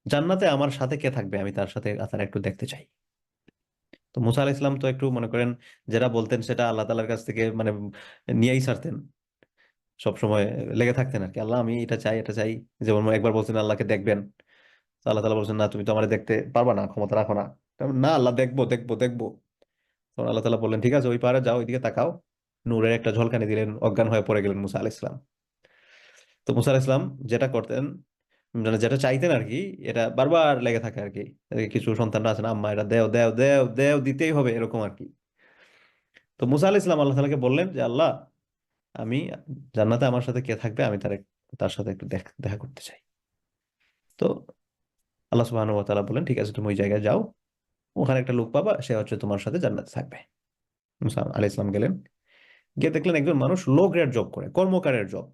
জান্নাতে আমার সাথে কে থাকবে, আমি তার সাথে তারা একটু দেখতে চাই। তো মুসা আলাইহিস সালাম তো একটু মনে করেন যেটা বলতেন সেটা আল্লাহ তাআলার কাছ থেকে মানে নিয়েই ছাড়তেন, সবসময় লেগে থাকতেন আর কি। আল্লাহ, আমি এটা চাই, এটা চাই। যেমন একবার বলছেন আল্লাহকে দেখবেন, তো আল্লাহ তাআলা বলছেন, না, তুমি তো আমার দেখতে পারবা না, ক্ষমতা রাখো না। না আল্লাহ, দেখবো দেখবো দেখবো। তখন আল্লাহ তাআলা বললেন, ঠিক আছে, ওই পারে যাও, ওইদিকে তাকাও। নূরের একটা ঝলকানি দিলেন, অজ্ঞান হয়ে পড়ে গেলেন মুসা আলাইহিস সালাম। তো মুসা আলাইহিস সালাম যেটা করতেন, মানে যেটা চাইতেন আর কি, এটা বারবার লেগে থাকে আর কি। এই কিছু সন্তানরা আছে না, আম্মা এটা দেও দেও দেও দেও, দিতেই হবে, এরকম আর কি। তো মুসা আলাইহিস সালাম আল্লাহ তাআলাকে বললেন যে, আল্লাহ, আমি জান্নাতে আমার সাথে কে থাকবে, আমি তার সাথে একটু দেখা করতে চাই। তো আল্লাহ সুবহানাহু ওয়া তাআলা বলেন, ঠিক আছে, তুমি ওই জায়গায় যাও, ওখানে একটা লোক পাবা, সে হচ্ছে তোমার সাথে জান্নাতে থাকবে। মুসা আলাইহিস সালাম গেলেন, গিয়ে দেখলেন একজন মানুষ লো গ্রেড জব করে, কর্মকারের জব।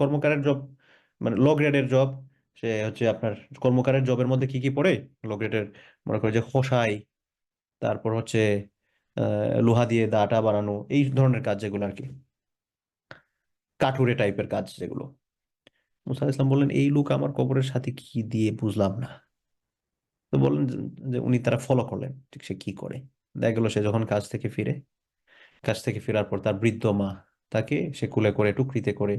কর্মকারের জব মানে লো গ্রেডের জব। সে হচ্ছে আপনার কর্মকারের জবের মধ্যে কি কি পড়ে? লো গ্রেডের, মনে করে যে খোসাই, তারপর হচ্ছে লোহা দিয়ে দাটা বানানো, এই ধরনের কাজ যেগুলো আর কি, কাঠুরে টাইপের কাজ যেগুলো। মুসা আলাইহিস সালাম বললেন, এই লোক আমার কবরের সাথে কি দিয়ে বুঝলাম না। তো বললেন যে উনি তারা ফলো করলেন, ঠিক সে কি করে। দেখা গেল সে যখন কাজ থেকে ফেরার পর তার বৃদ্ধ মা তাকে সে কুলে করে, টুকরিতে করে,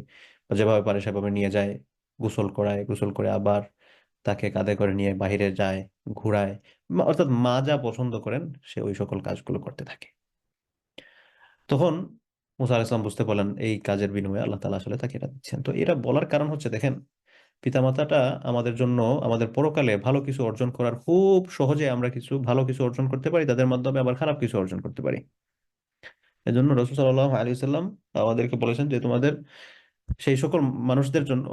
বা যেভাবে পারে সেভাবে নিয়ে যায়, গোসল করায়, গোসল করে আবার তাকে কাঁধে করে নিয়ে বাইরে যায়, ঘুরায়। অর্থাৎ মা যা পছন্দ করেন সে ওই সকল কাজগুলো করতে থাকে। তখন মুসা আলাইহিস সালাম বুঝতে পারলেন এই কাজের বিনিময়ে আল্লাহ তাআলা আসলে তাকে এটা দিচ্ছেন। তো এটা বলার কারণ হচ্ছে, দেখেন, পিতামাতাটা আমাদের জন্য আমাদের পরকালে ভালো কিছু অর্জন করার, খুব সহজে আমরা কিছু ভালো কিছু অর্জন করতে পারি তাদের মাধ্যমে, আবার খারাপ কিছু অর্জন করতে পারি। এজন্য রাসূল সাল্লাল্লাহু আলাইহি ওয়াসাল্লাম আমাদেরকে বলেছেন যে, তোমাদের সেই সকল মানুষদের জন্য,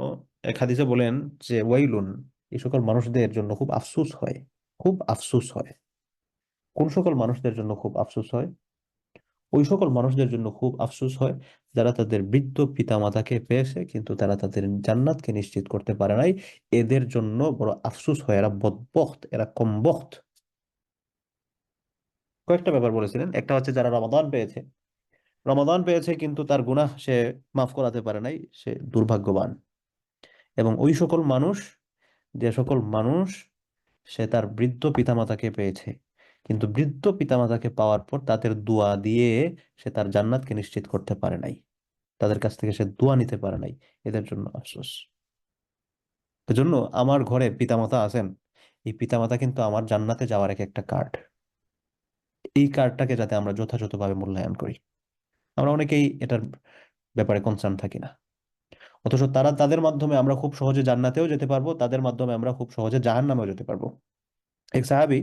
এক হাদিসে বলেন যে, ওয়াইলুন, এই সকল মানুষদের জন্য খুব আফসোস হয়, খুব আফসোস হয়। কোন সকল মানুষদের জন্য খুব আফসোস হয়? ওই সকল মানুষদের জন্য খুব আফসোস হয় যারা তাদের বৃদ্ধ পিতামাতাকে পেয়েছে কিন্তু তারা তাদের জান্নাতকে নিশ্চিত করতে পারে নাই। এদের জন্য বড় আফসোস হয়, এরা বদবখত, এরা কমবখত। কয়েকটা ব্যাপার বলেছিলেন। একটা হচ্ছে যারা রমাদান পেয়েছে কিন্তু তার গুনাহ সে মাফ করাতে পারে নাই, সে দুর্ভাগ্যবান। এবং ওই সকল মানুষ, যে সকল মানুষ সে তার বৃদ্ধ পিতামাতাকে পেয়েছে কিন্তু বৃদ্ধ পিতামাতাকে পাওয়ার পর তাদের দোয়া দিয়ে সে তার জান্নাতকে নিশ্চিত করতে পারে নাই, তাদের কাছ থেকে সে দোয়া নিতে পারে নাই, এদের জন্য আফসোস। এজন্য আমার ঘরে পিতামাতা আছেন, এই পিতামাতা কিন্তু আমার জান্নাতে যাওয়ার একটা কার্ড। এই কার্ডটাকে যাতে আমরা যথাযথভাবে মূল্যায়ন করি। আমরা অনেকেই এটার ব্যাপারে কনসার্ন থাকি না, অথচ তাদের মাধ্যমে আমরা খুব সহজে জান্নাতেও যেতে পারবো, তাদের মাধ্যমে আমরা খুব সহজে জাহান্নামেও যেতে পারবো। এক সাহাবী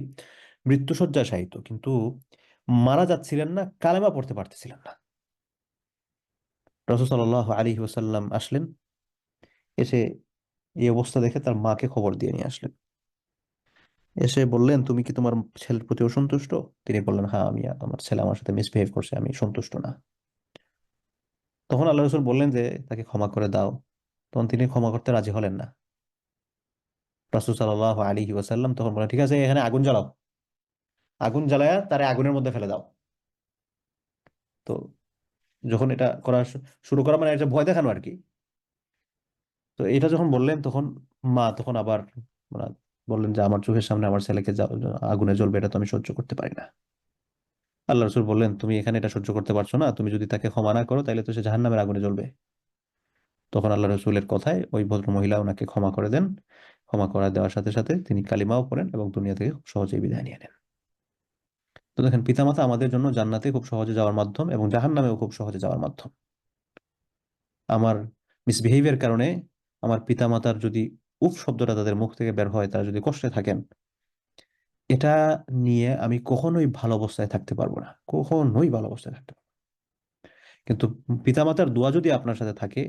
মৃত্যুশয্যায় শায়িত, কিন্তু মারা যাচ্ছিলেন না, কালেমা পড়তে পারতেছিলেন না। রাসূল সাল্লাল্লাহু আলাইহি ওয়াসাল্লাম আসলেন, এসে এই অবস্থা দেখে তার মাকে খবর দিয়ে নিয়ে আসলেন। এসে বললেন, তুমি কি তোমার ছেলের প্রতি অসন্তুষ্ট? তিনি বললেন, হ্যাঁ, আমার ছেলে আমার সাথে মিসবিহেভ করছে, আমি সন্তুষ্ট না। তখন আল্লাহ রাসূল বললেন যে, তাকে ক্ষমা করে দাও। তখন তিনি ক্ষমা করতে রাজি হলেন না। রাসূল সাল্লাল্লাহু আলাইহি ওয়াসাল্লাম তখন বললেন, ঠিক আছে, এখানে আগুন জ্বালাও, আগুন জ্বালায়া তারে আগুনের মধ্যে ফেলে দাও। তো যখন এটা শুরু করা মানে এটা ভয় দেখানো আর কি। তো এটা যখন বললেন তখন মা তখন আবার মানে বললেন যে, আমার চোখের সামনে আমার ছেলেকে আগুনে জ্বলবে, এটা তো আমি সহ্য করতে পারি না। আল্লাহ রসুল বললেন, তুমি এখানে এটা সহ্য করতে পারছো না, তুমি যদি তাকে ক্ষমা না করো তাহলে তো সে জাহান্নামের আগুনে জ্বলবে। তখন আল্লাহ রসুলের কথায় ওই ভদ্র মহিলা ওনাকে ক্ষমা করে দেন। ক্ষমা করে দেওয়ার সাথে সাথে তিনি কালিমাও পড়েন এবং দুনিয়া থেকে খুব সহজেই বিদায় নিয়ে নেন। তো দেখেন, পিতামাতা আমাদের জন্য জান্নাতে খুব সহজে যাওয়ার মাধ্যম এবং জাহান্নামেও খুব সহজে যাওয়ার মাধ্যম। আমার মিসবিহেভিয়ার কারণে আমার পিতামাতার যদি উফ শব্দটা তাদের মুখ থেকে বের হয়, তারা যদি কষ্টে থাকেন, এটা নিয়ে আমি কখনোই ভালো অবস্থায় থাকতে পারবো না, কখনোই ভালো অবস্থায় থাকতে পারবো না। কিন্তু পিতামাতার দোয়া যদি আপনার সাথে থাকে,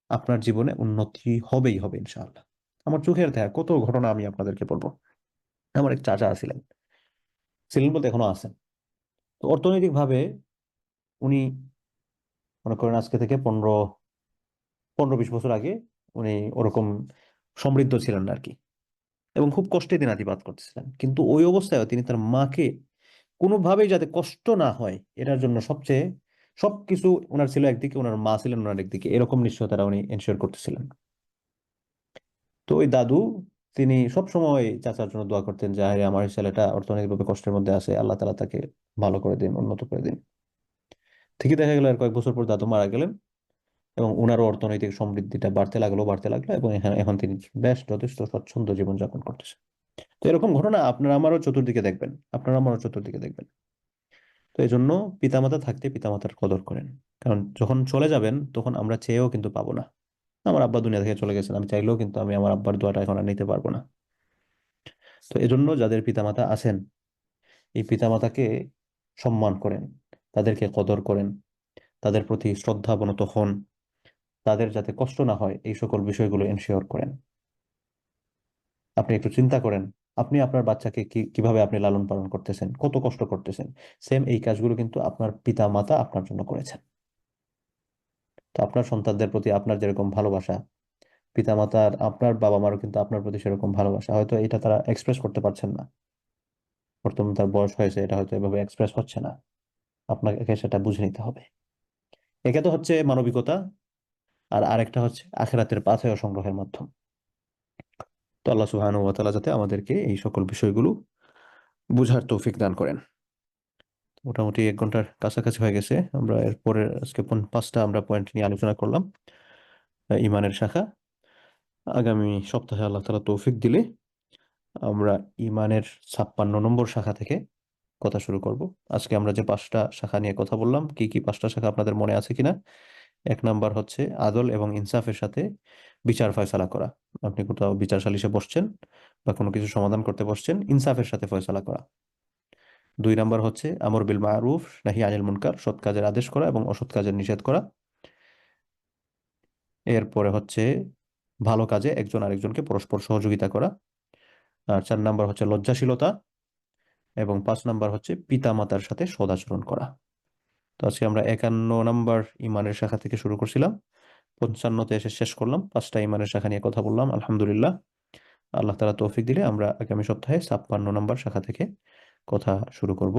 আপনার জীবনে উন্নতি হবেই হবে ইনশাআল্লাহ। আমার চোখের দেখা কত ঘটনা আমি আপনাদেরকে বলবো। আমার এক চাচা ছিলেন বলতে এখনো আছেন। তো অর্থনৈতিক ভাবে উনি মনে করেন আজকে থেকে 15-20 বছর আগে উনি ওরকম সমৃদ্ধ ছিলেন না আর কি, এবং খুব কষ্টে দিনাতিপাত করতেছিলেন। কিন্তু ওই অবস্থায় তিনি তার মাকে কোনোভাবেই যাতে কষ্ট না হয় এটার জন্য সবকিছু ওনার ছিল একদিকে, ওনার মা ছিলেন ওনার একদিকে, এরকম নিশ্চয়তা উনি এনশিওর করতেছিলেন। তো ওই দাদু তিনি সব সময় চাচার জন্য দোয়া করতেন যে আরে আমার এই ছেলেটা অর্থনৈতিকভাবে কষ্টের মধ্যে আছে, আল্লাহ তাআলা তাকে ভালো করে দিন, উন্নত করে দিন। ঠিকই দেখা গেল আর কয়েক বছর পর দাদু মারা গেলেন, এবং ওনারও অর্থনৈতিক সমৃদ্ধিটা বাড়তে লাগলো এবং এখন তিনি বেশ যথেষ্ট স্বচ্ছন্দ জীবনযাপন করতেছেন। তো এরকম ঘটনা আপনারা আমারও চতুর্দিকে দেখবেন। তো এই জন্য পিতামাতা থাকতে পিতামাতার কদর করেন, কারণ যখন চলে যাবেন তখন আমরা চেয়েও কিন্তু পাবো না। আমার আব্বা দুনিয়া থেকে চলে গেছেন, আমি চাইলেও কিন্তু আমি আমার আব্বার দোয়াটা এখন আর নিতে পারবো না। তো এজন্য যাদের পিতামাতা আছেন, এই পিতামাতাকে সম্মান করেন, তাদেরকে কদর করেন, তাদের প্রতি শ্রদ্ধাবনত হন, তাদের যাতে কষ্ট না হয় এই সকল বিষয়গুলো এনশিওর করেন। আপনি একটু চিন্তা করেন, আপনি আপনার বাচ্চাকে কিভাবে আপনি লালন পালন করতেছেন, কত কষ্ট করতেছেন। সেম এই কাজগুলো কিন্তু আপনার পিতা মাতা আপনার জন্য করেছেন। তো আপনার সন্তানদের প্রতি আপনার যেরকম ভালোবাসা, পিতা মাতার আপনার বাবা মারও কিন্তু আপনার প্রতি সেরকম ভালোবাসা, হয়তো এটা তারা এক্সপ্রেস করতে পারছেন না, বর্তমানে তার বয়স হয়েছে, এটা হয়তো এভাবে এক্সপ্রেস হচ্ছে না। আপনাকে সেটা বুঝে নিতে হবে। একে তো হচ্ছে মানবিকতা, আর আরেকটা হচ্ছে আখিরাতের পাথেয় সংগ্রহের মাধ্যম। তো আল্লাহ সুবহানাহু ওয়া তাআলা যাতে আমাদেরকে এই সকল বিষয়গুলো বুঝার তৌফিক দান করেন। মোটামুটি 1 ঘন্টার কাছাকাছি হয়ে গেছে। আমরা এরপরে আজকে 5টা আমরা পয়েন্ট নিয়ে আলোচনা করলাম। ইমানের শাখা। আগামী সপ্তাহে আল্লাহ তাআলা তৌফিক দিলে আমরা ইমানের 56 নম্বর শাখা থেকে কথা শুরু করব। আজকে আমরা যে 5টা শাখা নিয়ে কথা বললাম, কি কি 5টা শাখা আপনাদের মনে আছে কিনা? 1 নাম্বার হচ্ছে আদল এবং ইনসাফের সাথে বিচার ফয়সালা করা। আপনি কোথাও বিচার সালিশে বসছেন বা কোনো কিছু সমাধান করতে বসছেন, ইনসাফের সাথে ফয়সালা করা। 2 নাম্বার হচ্ছে আমর বিল মারুফ নাহি আনিল মুনকার, সৎ কাজের আদেশ করা এবং অসৎ কাজের নিষেধ করা। এরপরে হচ্ছে ভালো কাজে একজন আরেকজনকে পরস্পর সহযোগিতা করা। আর 4 নাম্বার হচ্ছে লজ্জাশীলতা, এবং 5 নাম্বার হচ্ছে পিতা মাতার সাথে সদাচরণ করা। তো আজকে আমরা 51 নাম্বার ইমানের শাখা থেকে শুরু করছিলাম, 55তে এসে শেষ করলাম। 5টা ইমানের শাখা নিয়ে কথা বললাম, আলহামদুলিল্লাহ। আল্লাহ তাআলা তৌফিক দিলে আমরা আগামী সপ্তাহে 56 নাম্বার শাখা থেকে কথা শুরু করব।